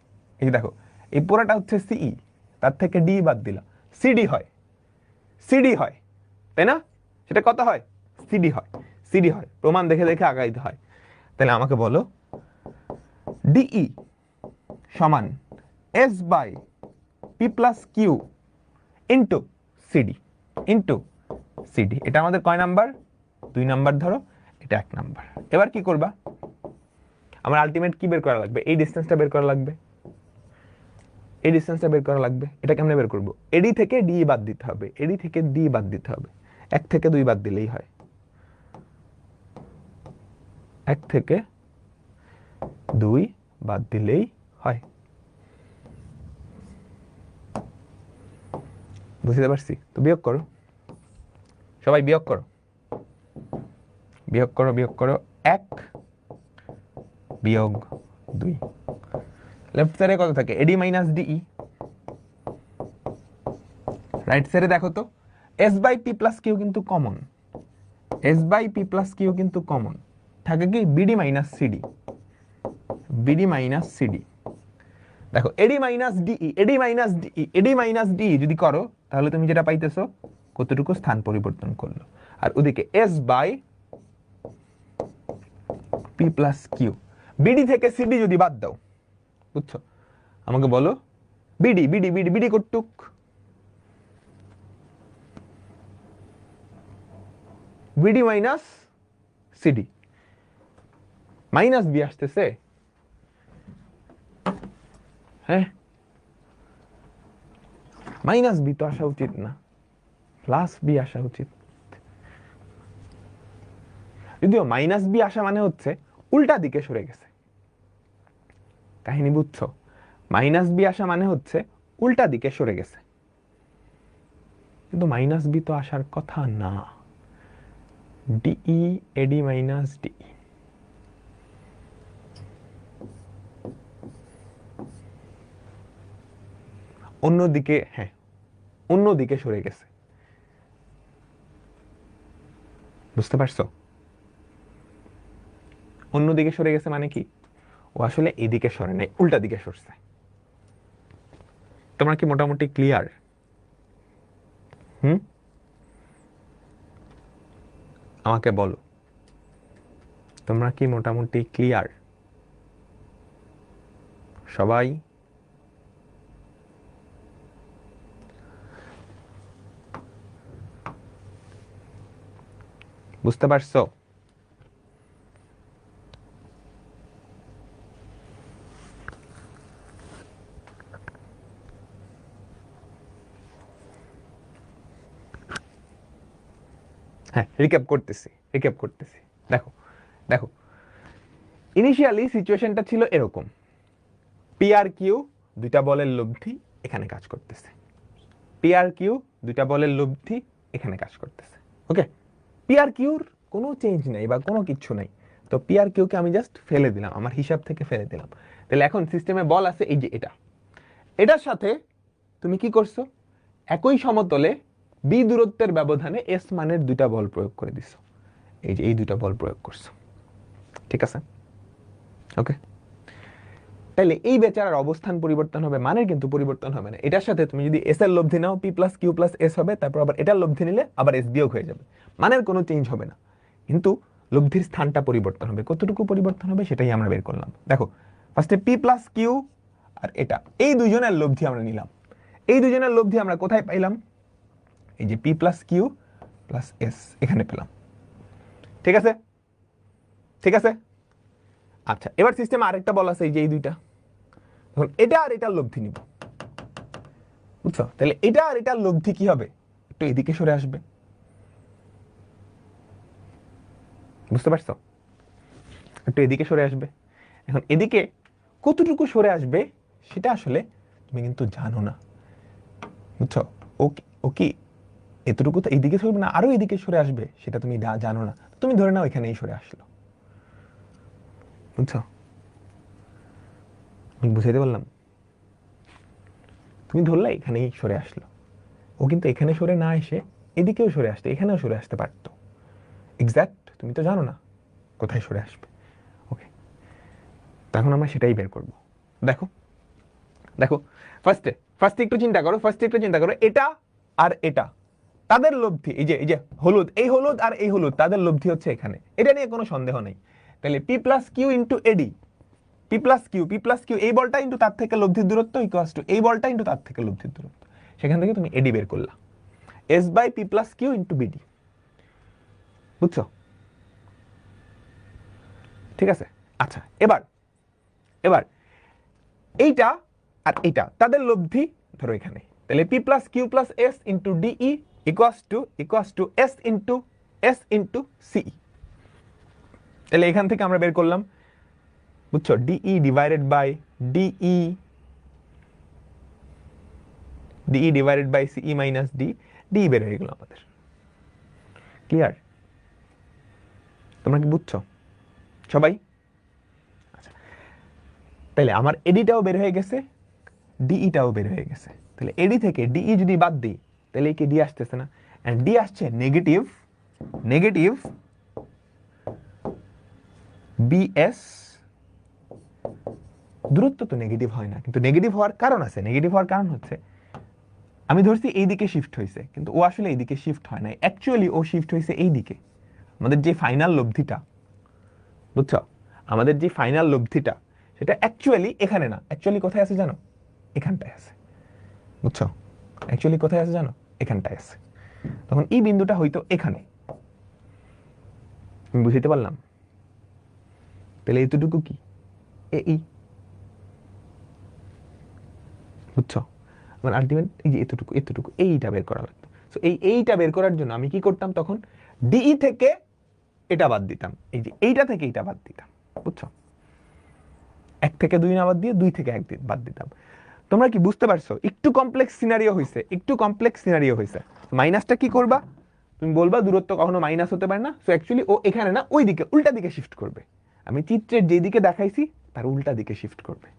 এই দেখো, এই পুরোটা হচ্ছে সিই, তার থেকে ডি বাদ দিলা, সিডি হয়, তাই না? সেটা কত হয়? সিডি হয়। প্রমাণ দেখে দেখে আগাইতে হয়। তাহলে আমাকে বলো ডিই সমান S by P plus Q into CD. এটা আমাদের কয় নাম্বার? 2 নাম্বার ধরো, এটা 1 নাম্বার। এবার কি করবা? আমার আলটিমেট কি বের করা লাগবে? এই ডিসটেন্সটা বের করা লাগবে, এটা কেমনে বের করবো? এডি থেকে ডি বাদ দিতে হবে, 1 থেকে 2 বাদ দিলেই হয়, 1 থেকে 2 বাদ দিলেই হয়। বুঝতে পারছি? তো বিয়োগ করো, সবাই বিয়োগ করো। 1 বিয়োগ 2, লেফট সাইডে কত থাকে? এডি মাইনাস ডিই। রাইট সাইডে দেখো তো, S by P plus Q কিন্তু কমন, থাকে কি বিডি মাইনাস সিডি। দেখো এডি মাইনাস ডিই যদি করো, তাহলে তুমি যেটা পাইতেছো কতটুকু স্থান পরিবর্তন করলো। আর ওদিকে S by P plus Q, BD থেকে সিডি যদি বাদ দাও, বুঝছো? আমাকে বলো বিডি কটুক? BD minus CD, minus B আসতেছে, হ্যাঁ মাইনাস বি তো আসা উচিত না, প্লাস বি আসা উচিত। যদিও মাইনাস বি আসা মানে হচ্ছে উল্টা দিকে সরে গেছে, কাহিনী বুঝছো? মাইনাস বি আসা মানে হচ্ছে উল্টা দিকে সরে গেছে, কিন্তু মাইনাস বি তো আসার কথা না। ডিই এডি মাইনাস ডিই, অন্যদিকে, হ্যাঁ অন্যদিকে সরে গেছে, বুঝতে পারছো? অন্যদিকে সরে গেছে মানে কি? ও আসলে এদিকে সরে নাই, উল্টা দিকে সরছে। তোমরা কি মোটামুটি ক্লিয়ার? আমাকে বলো, তোমরা কি মোটামুটি ক্লিয়ার সবাই? বুঝতে পারছো? হ্যাঁ, রিক্যাপ করতেছি। দেখো ইনিশিয়ালি সিচুয়েশনটা ছিল এরকম, পি আর কিউ দুইটা বলের লব্ধি এখানে কাজ করতেছে, পি আর কিউ দুইটা বলের লব্ধি এখানে কাজ করতেছে। ওকে, পি আর কিউর কোনো চেঞ্জ নাই বা কোনো কিছু নাই, তো পি আর কিউকে আমি জাস্ট ফেলে দিলাম, আমার হিসাব থেকে ফেলে দিলাম। তাহলে এখন সিস্টেমে বল আছে এই যে এটা, এটার সাথে তুমি কি করছো, একই সমতলে বি দূরত্বের ব্যবধানে এস মানের দুইটা বল প্রয়োগ করে দিছো, এই যে এই দুইটা বল প্রয়োগ করছো, ঠিক আছে? ওকে, তাহলে এই বেচারার অবস্থান পরিবর্তন হবে, মানের কিন্তু পরিবর্তন হবে না। এটার সাথে তুমি যদি এস এর লব্ধি নাও, P plus Q plus S হবে, তারপর আবার এটার লব্ধি নিলে আবার এস বিয়োগ হয়ে যাবে, মানের কোনো চেঞ্জ হবে না, কিন্তু লব্ধির স্থানটা পরিবর্তন হবে। কতটুকু পরিবর্তন হবে সেটাই আমরা বের করলাম। দেখো ফার্স্টে পি প্লাস কিউ আর এটা, এই দুজনের লব্ধি আমরা নিলাম, এই দুজনের লব্ধি আমরা কোথায় পাইলাম, এই যে P plus Q plus S এখানে পেলাম, ঠিক আছে? ঠিক আছে, আচ্ছা এবার সিস্টেমে আরেকটা বল আছে এই যে এই দুইটা, এখন এটা আর এটার লব্ধি নিব, বুঝছো? তাহলে এটা আর এটার লব্ধি কি হবে, একটু এদিকে সরে আসবে, বুঝতে পারছো? একটু এদিকে সরে আসবে। এখন এদিকে কতটুকু সরে আসবে সেটা আসলে তুমি কিন্তু জানো না, বুঝছো? ও কি এতটুকু তো এইদিকে সরবে না আরো এদিকে সরে আসবে সেটা তুমি জানো না, তুমি ধরে নাও এখানেই সরে আসলো, বুঝছো? বুঝাইতে পারলাম? তুমি ধরলে এখানেই সরে আসলো, ও কিন্তু এখানে সরে না এসে এদিকেও সরে আসতে, এখানেও সরে আসতে পারতো, এক্স্যাক্ট তুমি তো জানো না কোথায় সরে আসবে। ওকে, তখন আমরা সেটাই বের করব। দেখো দেখো ফার্স্টে একটু চিন্তা করো, এটা আর এটা তাদের লব্ধি, এই যে হলুদ, এই হলুদ আর এই হলুদ তাদের লব্ধি হচ্ছে এখানে, এটা নিয়ে কোনো সন্দেহ নেই। তাহলে P plus Q into AD, P plus Q এই বলটা ইন্টু তার থেকে লব্ধির দূরত্ব ইকুয়ালস টু এই বলটা ইন্টু তার থেকে লব্ধির দূরত্ব, সেখান থেকে তুমি এডি বের করলা, S by P plus Q into BD, বুঝছো? ঠিক আছে, আচ্ছা এবার এইটা আর এইটা তাদের লব্ধি ধরো এখানে, তাহলে P plus Q plus S into DE equals to S into CE. তাহলে এখান থেকে আমরা বের করলাম, বুঝছো, DE divided by DE divided by CE minus D বের হয়ে গেল আমাদের। ক্লিয়ার? তোমরা কি বুঝছো সবাই? আচ্ছা, তাহলে আমার এডিটাও বের হয়ে গেছে, ডিইটাও বের হয়ে গেছে। তাহলে এডি থেকে ডিই যদি বাদ দিই তাহলে কি ডি আসতেছে না, এন্ড ডি আসছে নেগেটিভ বিএস, দূরত্ব তো নেগেটিভ হয় না, কিন্তু নেগেটিভ হওয়ার কারণ আছে। নেগেটিভ হওয়ার কারণ হচ্ছে আমি ধরছি এই দিকে শিফট হয়েছে, কিন্তু ও আসলে এই দিকে শিফট হয় নাই, অ্যাকচুয়ালি ও শিফট হয়েছে এই দিকে। আমাদের যে ফাইনাল লব্ধিটা, বুঝছো, আমাদের যে ফাইনাল লব্ধিটা সেটা অ্যাকচুয়ালি এখানে না, অ্যাকচুয়ালি কোথায় আছে জানো, এখানটায় আছে, বুঝছো? অ্যাকচুয়ালি কোথায় আছে জানো, এখানটায় আছে। তখন এই বিন্দুটা হয়তো এখানে, আমি বুঝতে পারলাম? তাহলে এতটুকু কি এই, বুঝছো? আমার আলটিমেট এই যে এতটুকু এইটা বের করা লাগতো। সো এইটা বের করার জন্য আমি কি করতাম, তখন ডিই থেকে এটা বাদ দিতাম, এই যে এইটা থেকে এইটা বাদ দিতাম, বুঝছো? 1 থেকে 2 না বাদ দিয়ে 2 থেকে 1 বাদ দিতাম। তোমরা কি বুঝতে পারছো? একটু কমপ্লেক্স সিনারিও হয়েছে। মাইনাসটা কি করবা, তুমি বলবা দূরত্ব কখনো মাইনাস হতে পারে না, সো অ্যাকচুয়ালি ও এখানে না ওই দিকে উল্টা দিকে শিফট করবে, আমি চিত্রের যে দিকে দেখাইছি তার উল্টা দিকে শিফট করবে,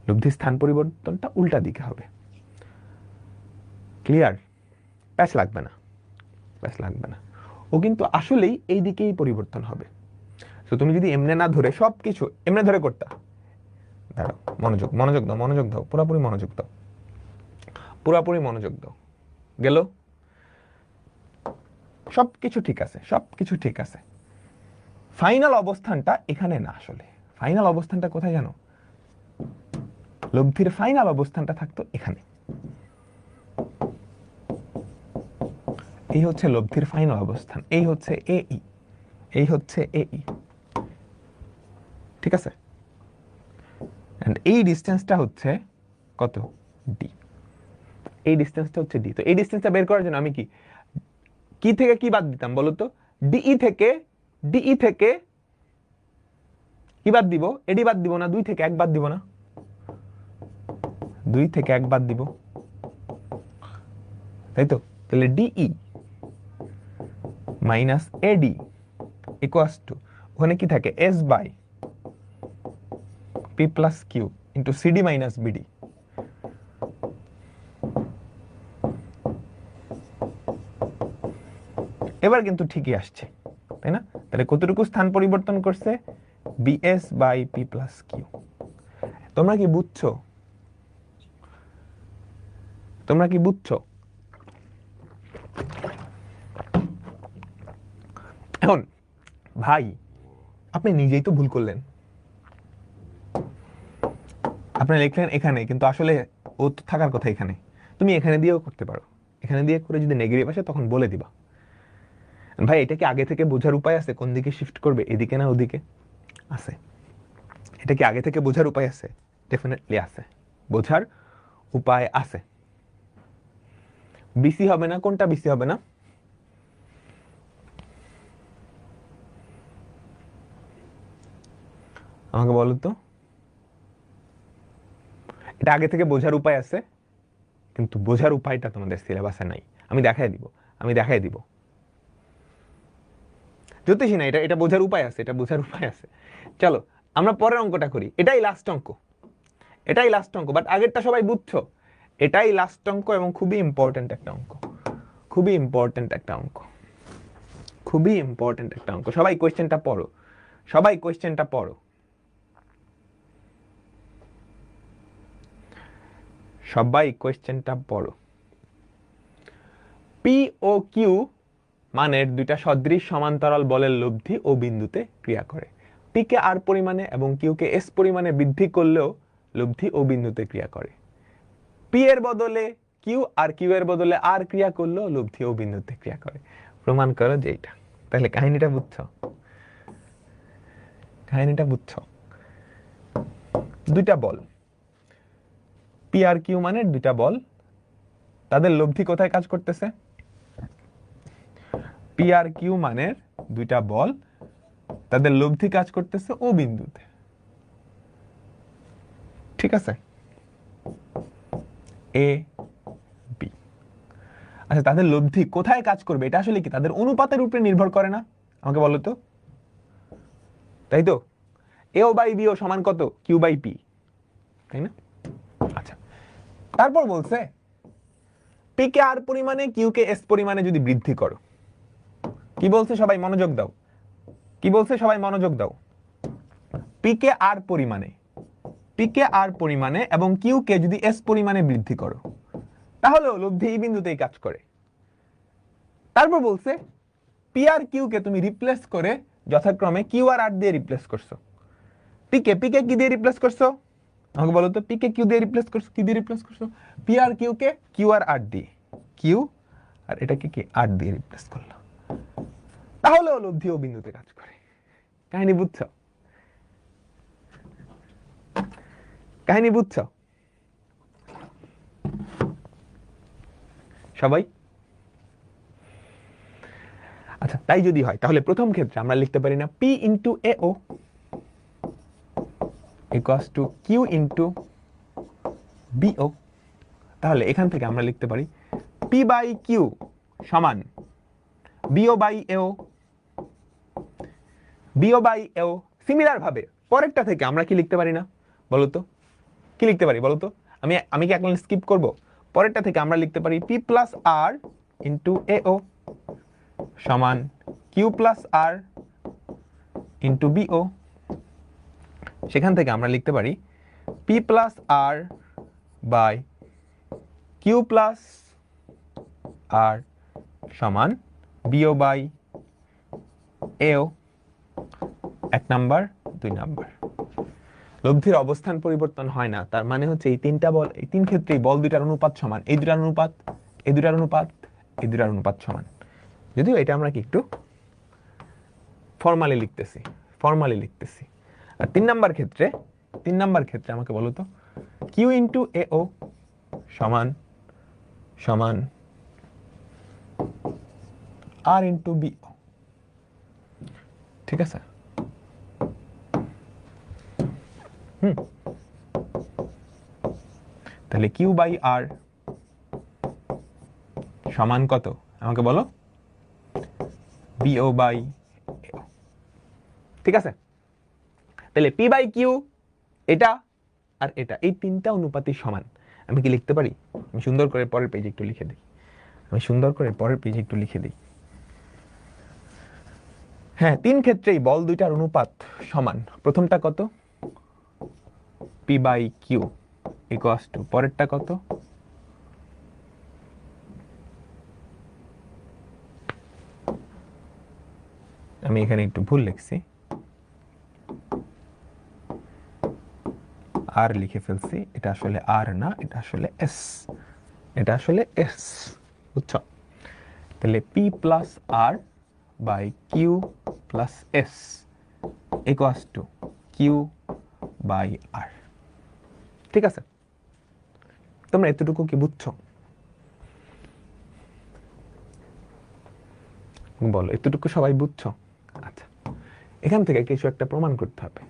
লব্ধির স্থান পরিবর্তনটা উল্টা দিকে হবে। ক্লিয়ার? প্যাচ লাগবে না, ও কিন্তু আসলেই এই দিকেই পরিবর্তন হবে। তো তুমি যদি এমনে না ধরে সবকিছু এমনে ধরে করতা, দাঁড়াও, মনোযোগ দাও, পুরোপুরি মনোযোগ দাও, গেল? সবকিছু ঠিক আছে, ফাইনাল অবস্থানটা এখানে না, আসলে ফাইনাল অবস্থানটা কোথায় জানো, লব্ধির ফাইনাল অবস্থানটা থাকতো এখানে, এই হচ্ছে লব্ধির ফাইনাল অবস্থান, এই হচ্ছে এই, ঠিক আছে? এন্ড এই ডিসটেন্সটা হচ্ছে কত, ডি, এই ডিসটেন্সটা হচ্ছে ডি। তো এই ডিসটেন্সটা বের করার জন্য আমি কি থেকে কি বাদ দিতাম বলো তো, ডিই থেকে কি বাদ দিব? এডি বাদ দিব না, 2 থেকে 1 বাদ দিব না, 2 থেকে 1 বাদ দিব, তাই তো? তাহলে DE minus AD equals to ওখানে কি থাকে? S by P plus Q into CD minus BD. এবার কিন্তু ঠিকই আসছে, তাই না? তাহলে কতটুকু স্থান পরিবর্তন করছে? BS by P plus Q. তোমরা কি বুঝছো? তোমরা কি বুঝছো? এখন ভাই আপনি নিজেই তো ভুল করলেন, আপনি লিখলেন এখানে, কিন্তু আসলে ও তো থাকার কথা এখানে। তুমি এখানে দিয়েও করতে পারো, এখানে দিয়ে করে যদি নেগেটিভ আসে তখন বলে দিবা। ভাই এটা কি আগে থেকে বোঝার উপায় আছে কোন দিকে শিফট করবে, এদিকে না ওদিকে? আছে। এটা কি আগে থেকে বোঝার উপায় আছে? ডেফিনেটলি আছে, বোঝার উপায় আছে। বিসি হবে না? কোনটা বিসি হবে না? আমাকে বলো তো। এটা আগে থেকে বোঝার উপায় আছে, কিন্তু বোঝার উপায়টা তোমাদের সিলেবাসে নাই। আমি দেখাই দিব, আমি দেখাই দিব। জ্যোতিষী না, এটা এটা বোঝার উপায় আছে, এটা বোঝার উপায় আছে। চলো আমরা পরের অঙ্কটা করি, এটাই লাস্ট অঙ্ক, এটাই লাস্ট অঙ্ক, বাট আগেরটা সবাই বুঝছো। এটাই লাস্ট অঙ্ক এবং খুবই ইম্পর্টেন্ট একটা অঙ্ক, খুবই ইম্পর্টেন্ট একটা অঙ্ক, খুবই ইম্পর্টেন্ট একটা অঙ্ক। সবাই কোয়েশ্চেনটা পড়ো, সবাই কোয়েশ্চেনটা পড়ো, সবাই কোয়েশ্চেনটা পড়ো। পি ও কিউ মানের দুইটা সদৃশ সমান্তরাল বলের লব্ধি ও বিন্দুতে ক্রিয়া করে। পি কে আর পরিমাণে এবং কিউ কে এস পরিমাণে বৃদ্ধি করলেও লব্ধি ও বিন্দুতে ক্রিয়া করে। পি এর বদলে কিউ আর কিউ এর বদলে আর ক্রিয়া করলেও লব্ধি ও বিন্দুতে ক্রিয়া করে। প্রমাণ করো যে এটা। তাহলে কাহিনীটা বুঝছো? কাহিনীটা বুঝছো? দুইটা বল, পি আর কিউ মানের দুইটা বল, তাদের লব্ধি কোথায় কাজ করতেছে? পি আর কিউ মানের দুইটা বল, তাদের লব্ধি কাজ করতেছে ও বিন্দুতে, ঠিক আছে? A B. আচ্ছা তাদের লব্ধি কোথায় কাজ করবে এটা আসলে কি তাদের অনুপাতের উপরে নির্ভর করে না? আমাকে বলো তো, তাই তো? এও বাই বিও সমান কত? কিউ বাই পি, তাই না? আচ্ছা তারপর বলছে পি কে আর পরিমাণে কিউ কে এস পরিমাণে যদি বৃদ্ধি করো। কি বলছে সবাই মনোযোগ দাও, কি বলছে সবাই মনোযোগ দাও। পি কে আর পরিমাণে, পি কে আর পরিমাণে এবং কিউ কে যদি এস পরিমাণে বৃদ্ধি করো, তাহলে লব্ধি এই বিন্দুতেই কাজ করে। তারপর বলছে পি আর কিউ কে তুমি রিপ্লেস করে যথাক্রমে কিউ আর আর দিয়ে রিপ্লেস করছো। পি কে কি দিয়ে রিপ্লেস করছো? আমাকে বলো তো, পি কে কিউ দিয়ে রিপ্লেস করছো, কি দিয়ে রিপ্লেস করছো? পি আর কিউ কে কিউ আর আর দিয়ে, কিউ আর এটাকে কি আর দিয়ে রিপ্লেস করলো, তাহলে লব্ধি ও বিন্দুতে কাজ করে। কাহিনী বুঝছো? কাহিনী বুঝছো সবাই? আচ্ছা তাই যদি হয় তাহলে প্রথম ক্ষেত্রে আমরা লিখতে পারি না P into A O equals to Q into BO? তাহলে এখান থেকে আমরা লিখতে পারি পি বাই কিউ সমান BO by AO, BO by AO. Similar ভাবে পরেরটা থেকে আমরা কি লিখতে পারি না বলতো? কি লিখতে পারি বলতো? আমি আমি কি এক লাইন স্কিপ করব? পরেরটা থেকে আমরা লিখতে পারি P plus R into AO সমান Q plus R into BO. সেখান থেকে আমরা লিখতে পারি P plus R by Q plus R সমান বিও বাই এও। 1 নাম্বার 2 নাম্বার। লব্ধির অবস্থান পরিবর্তন হয় না, তার মানে হচ্ছে এই তিনটা বল, এই তিন ক্ষেত্রেই বল দুইটার অনুপাত সমান, এই দুটার অনুপাত, এই দুটার অনুপাত, এই দুটার অনুপাত সমান। যদিও এটা আমরা কি একটু ফর্মালি লিখতেছি, ফর্মালি লিখতেছি। আর 3 নাম্বার ক্ষেত্রে, 3 নাম্বার ক্ষেত্রে আমাকে বলো তো কিউ ইন্টু এও সমান সমান আর ইন্টু বিও, ঠিক আছে? তাহলে কিউ বাই আর সমান কত আমাকে বলো, বিও বাই, ঠিক আছে? তাহলে পি বাই কিউ এটা আর এটা, এই তিনটা অনুপাতই সমান। আমি কি লিখতে পারি? আমি সুন্দর করে পরের পেজে একটু লিখে দিই, হ্যাঁ, তিন ক্ষেত্রেই বল দুইটার অনুপাত সমান। প্রথমটা কত, P by Q equals to, পরেরটা কত, আমি এখানে একটু ভুল লিখছি, আর লিখে ফেলছি, এটা আসলে আর না, এটা আসলে এস, বুঝছো? তাহলে P plus R by Q plus S equals to Q by R. ঠিক আছে, তোমরা এতটুকু কি বুঝছো? বলো, এতটুকু সবাই বুঝছো? আচ্ছা, এখান থেকে কিছু একটা প্রমাণ করতে হবে।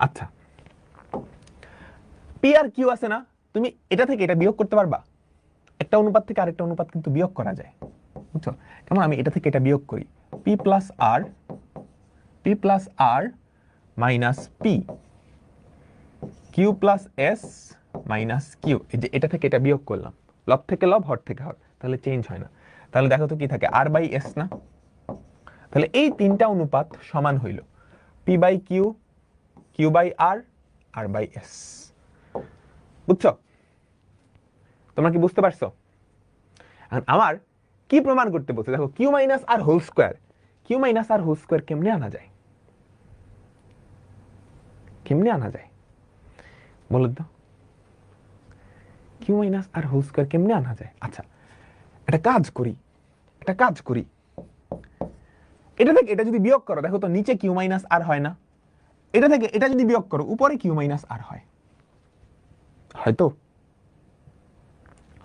আচ্ছা, পি আর কিউ আছে না, তুমি এটা থেকে এটা বিয়োগ করতে পারবা? একটা অনুপাত থেকে আরেকটা অনুপাত কিন্তু বিয়োগ করা যায়, বুঝছো? কেমন, আমি এটা থেকে এটা বিয়োগ করি, P plus R minus P, Q plus S minus Q, এই যে এটা থেকে এটা বিয়োগ করলাম, লব থেকে লব, হর থেকে হর, তাহলে চেঞ্জ হয় না। তাহলে দেখো তো কি থাকে, আর বাই এস না? তাহলে এই তিনটা অনুপাত সমান হইল P by Q, Q by R, R by S. বুঝছো? তোমরা কি বুঝতে পারছো? আমার কি প্রমাণ করতে বলছে দেখো, Q minus R whole square, কেমনে আনা যায়? বলো তো, Q minus R whole square কেমনে আনা যায়? আচ্ছা, একটা কাজ করি, এটা থেকে এটা যদি বিয়োগ করো, দেখো তো নিচে কিউ মাইনাস আর হয় না? এটা থেকে এটা যদি বিয়োগ করো, উপরে কিউ মাইনাস আর হয়, হয়তো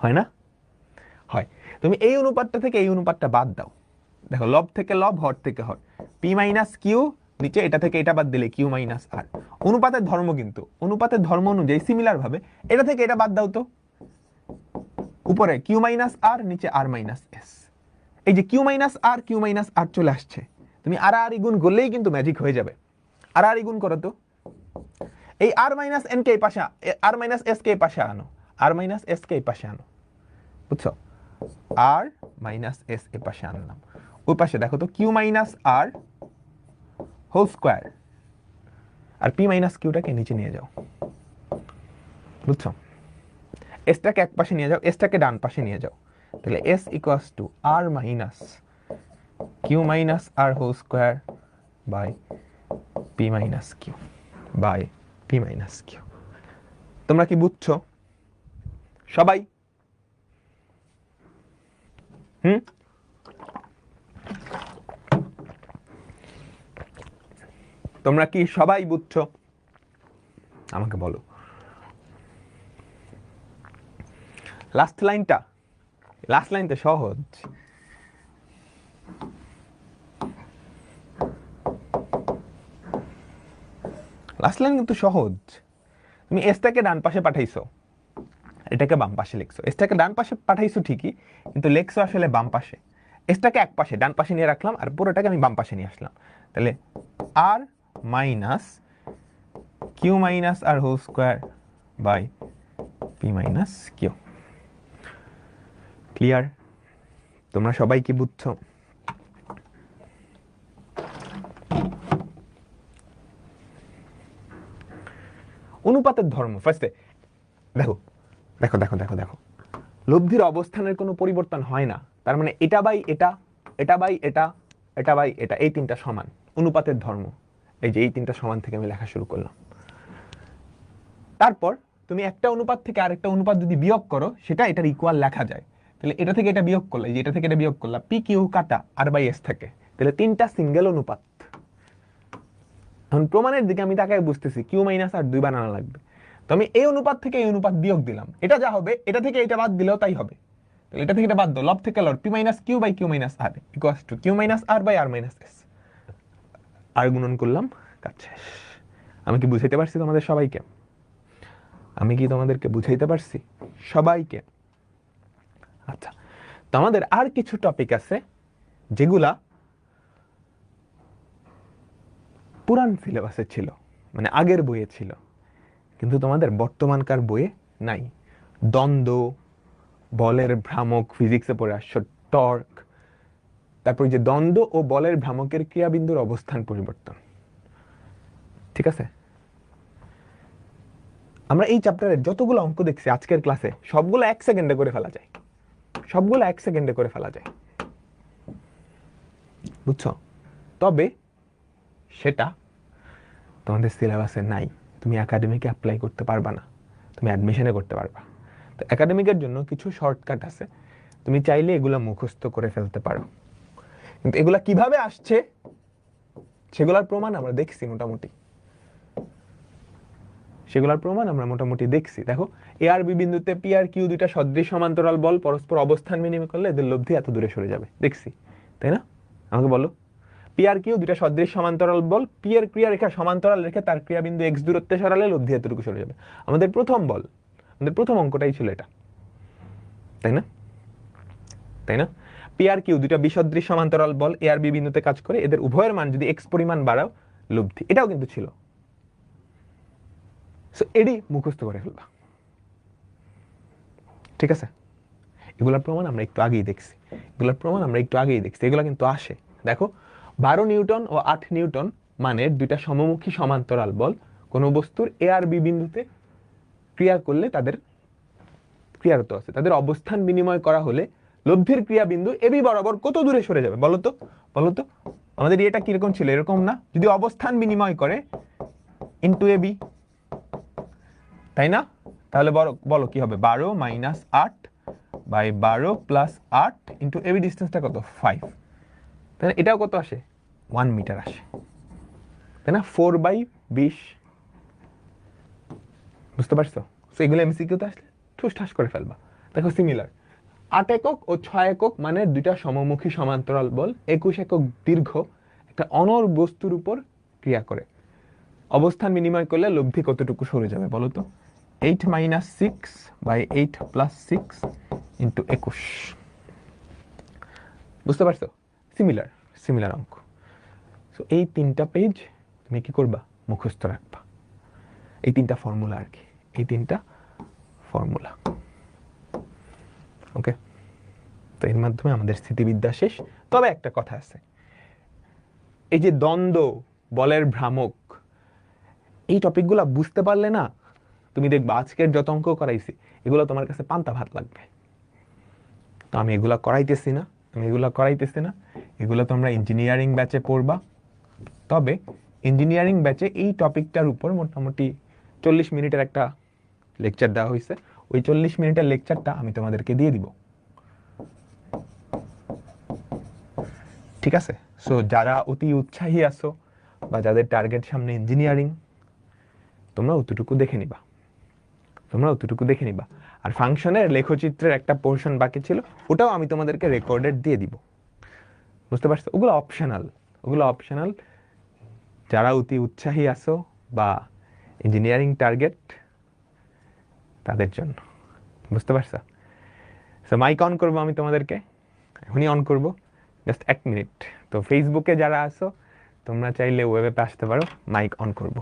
হয় না? হয়। তুমি এই অনুপাতটা থেকে এই অনুপাতটা বাদ দাও, দেখো লব থেকে লব, হর থেকে হর, পি মাইনাস কিউ, নিচে এটা থেকে এটা বাদ দিলে কিউ মাইনাস আর। অনুপাতের ধর্ম কিন্তু, অনুপাতের ধর্ম অনুযায়ী সিমিলার ভাবে এটা থেকে এটা বাদ দাও তো, উপরে কিউ মাইনাস আর, নিচে আর মাইনাস এস। এই যে কিউ মাইনাস আর চলে আসছে, তুমি আর আর গুণ করলেই কিন্তু ম্যাজিক হয়ে যাবে। আর আর গুণ করো তো, এই আর মাইনাস এন কে এই পাশে, আর মাইনাস এস কে এই পাশে আনো, বুঝছো? আর মাইনাস এস এ পাশে আনলাম, ওই পাশে দেখো তো Q minus R whole square, আর পি মাইনাস কিউটাকে নিচে নিয়ে যাও, বুঝছো? এসটাকে এক পাশে নিয়ে যাও, এসটাকে ডান পাশে নিয়ে যাও, তাহলে S equals to R minus Q minus R whole square by P minus Q. তোমরা কি বুঝছো সবাই? তোমরা কি সবাই বুঝছো? আমাকে বলো। লাস্ট লাইনটা সহজ, লাস্ট লাইন কিন্তু সহজ। তুমি এসটাকে ডান পাশে পাঠাইছো, এটাকে বাম পাশে লিখছো, এসটাকে ডান পাশে পাঠাইছো ঠিকই, কিন্তু লিখছো আসলে বাম পাশে। এসটাকে এক পাশে ডান পাশে নিয়ে রাখলাম, আর পুরোটাকে আমি বাম পাশে নিয়ে আসলাম, তাহলে R minus Q minus R whole square by P minus Q. Clear? তোমরা সবাই কি বুঝছো? অনুপাতের ধর্ম ফার্স্টে দেখো, লব্ধির অবস্থানের কোনো পরিবর্তন হয় না, তার মানে এটা বাই এটা, এটা বাই এটা, এটা বাই এটা, এই তিনটা সমান। অনুপাতের ধর্ম, এই যে এই তিনটা সমান থেকে আমি লেখা শুরু করলাম। তারপর তুমি একটা অনুপাত থেকে আরেকটা অনুপাত যদি বিয়োগ করো, সেটা এটার ইকুয়াল লেখা যায়। তাহলে এটা থেকে এটা বিয়োগ করলে, যে এটা থেকে এটা বিয়োগ করলাম, পি কিউ কাটা আর বাই এস থাকে, তাহলে তিনটা সিঙ্গেল অনুপাত। এখন প্রমাণের দিকে আমি তাকে বুঝতেছি কিউ মাইনাস আর দুই বানানো লাগবে, তো আমি এই অনুপাত থেকে এই অনুপাত বিয়োগ দিলাম, এটা যা হবে এটা থেকে এটা বাদ দিলেও তাই হবে। তাহলে এটা থেকে এটা বাদ দাও, লব থেকে লব, P minus Q by Q minus R equals to Q minus R by R minus S. আর গুণন করলাম, কাজ শেষ। আমি কি বুঝাইতে পারছি তোমাদের সবাইকে? আমি কি তোমাদেরকে বুঝাইতে পারছি সবাইকে? আচ্ছা, তো আমাদের আর কিছু টপিক আছে যেগুলা পুরান সিলেবাসে ছিল, মানে আগের বইয়ে ছিল, কিন্তু তোমাদের বর্তমানকার বইয়ে নাই। দ্বন্দ্ব, বলের ভ্রামক, ফিজিক্সে পড়ে আসছো, টর্ক, তারপর যে দ্বন্দ্ব ও বলের ভ্রামকের ক্রিয়াবিন্দুর অবস্থান পরিবর্তন। ঠিক আছে, আমরা এই চ্যাপ্টারের যতগুলো অঙ্ক দেখছি আজকের ক্লাসে সবগুলো 1 সেকেন্ডে করে ফেলা যায়, সবগুলো 1 সেকেন্ডে করে ফেলা যায়, বুঝছো? তবে সেটা তোমাদের সিলেবাসে নাই, তুমি একাডেমিকে অ্যাপ্লাই করতে পারবা না, তুমি অ্যাডমিশনে করতে পারবা। তো একাডেমিকের জন্য কিছু শর্টকাট আছে, তুমি চাইলে এগুলা মুখস্থ করে ফেলতে পারো, কিন্তু এগুলা কিভাবে আসছে সেগুলোর প্রমাণ আমরা দেখছি মোটামুটি, সেগুলোর প্রমাণ আমরা মোটামুটি দেখছি। দেখো, এ আর বি বিন্দুতে পি আর কিউ দুইটা সদৃশ সমান্তরাল বল পরস্পর অবস্থান বিনিময় করলে এদের লব্ধি এত দূরে সরে যাবে, দেখছি তাই না? আমাকে বলো, পি আর কিউ দুইটা সদৃশ সমান্তরাল বল, পি এর ক্রিয়া রেখা সমান্তরাল রেখে তার ক্রিয়া বিন্দু এক্স দূরত্বে সরালে লব্ধি এতটুকু সরে যাবে। আমাদের প্রথম বল, আমাদের প্রথম অঙ্কটাই ছিল এটা, তাই না? তাই না? পি আর কিউ দুইটা বিসদৃশ সমান্তরাল বল এ আর বি বিন্দুতে কাজ করে, এদের উভয়ের মান যদি এক্স পরিমাণ বাড়াও লব্ধি, এটাও কিন্তু ছিল। সো এডি মুখস্থ করে ফেলবা, ঠিক আছে? এগুলোর প্রমাণ আমরা একটু আগেই দেখছি, এগুলো কিন্তু আসে। দেখো, 12 নিউটন ও 8 নিউটন মানের দুইটা সমমুখী সমান্তরাল বল কোন বস্তুর এ আর বি বিন্দুতে ক্রিয়া করলে তাদের ক্রিয়ারত আছে, তাদের অবস্থান বিনিময় করা হলে লব্ধির ক্রিয়া বিন্দু এবি বরাবর কত দূরে সরে যাবে বলতো? আমাদের এটা কিরকম ছিল, এরকম না? যদি অবস্থান বিনিময় করে ইন্টু এবি, তাই না? তাহলে বলো কি হবে, 12 minus 8 by 12 plus 8 into AB, ডিস্টেন্সটা কত? 5, তাই না? এটাও কত আসে? 1 মিটার আসে, তাই না? 4/20, বুঝতে পারছো? তো এগুলো এমসিকিউতে আসলে ঠুস ঠাস করে ফেলবা। দেখো, সিমিলার 8 একক ও 6 একক মানে দুইটা সমমুখী সমান্তরাল বল 21 একক দীর্ঘ একটা অনড় বস্তুর উপর ক্রিয়া করে, অবস্থান বিনিময় করলে লব্ধি কতটুকু সরে যাবে বলো তো? 8 মাইনাস 6 বাই 8 প্লাস 6 ইন্টু 21, বুঝতে পারছো? সিমিলার অঙ্ক। সো এই 3টা পেজ তুমি কি করবা? মুখস্থ রাখবা, এই 3টা ফর্মুলা আর কি, এই 3টা ফর্মুলা। ওকে, তো এর মাধ্যমে আমাদের স্থিতিবিদ্যা শেষ। তবে একটা কথা আছে, এই যে দ্বন্দ্ব, বলের ভ্রামক, এই টপিকগুলো বুঝতে পারলে না, তুমি দেখবা আজকের যত অঙ্ক করাইছি এগুলো তোমার কাছে পান্তা ভাত লাগবে। তো আমি এগুলা করাইতেছি না, এগুলো তোমরা ইঞ্জিনিয়ারিং ব্যাচে পড়বা। তবে ইঞ্জিনিয়ারিং ব্যাচে এই টপিকটার উপর মোটামুটি 40 মিনিটের একটা লেকচার দেওয়া হয়েছে, ওই 40 মিনিটের লেকচারটা আমি তোমাদেরকে দিয়ে দিব, ঠিক আছে? সো যারা অতি উৎসাহী আছো বা যাদের টার্গেট সামনে ইঞ্জিনিয়ারিং, তোমরা অতটুকু দেখে নিবা। আর ফাংশনের লেখচিত্রের একটা পোর্শন বাকি ছিল, ওটাও আমি তোমাদেরকে রেকর্ডেড দিয়ে দিব, বুঝতে পারছো? ওগুলো অপশনাল, যারা অতি উৎসাহী আছো বা ইঞ্জিনিয়ারিং টার্গেট তাদের জন্য, বুঝতে পারছো? সো মাইক অন করবো আমি তোমাদেরকে, এখনই অন করবো, জাস্ট 1 মিনিট। তো ফেসবুকে যারা আছো তোমরা চাইলে ওয়েবে আসতে পারো, মাইক অন করবো।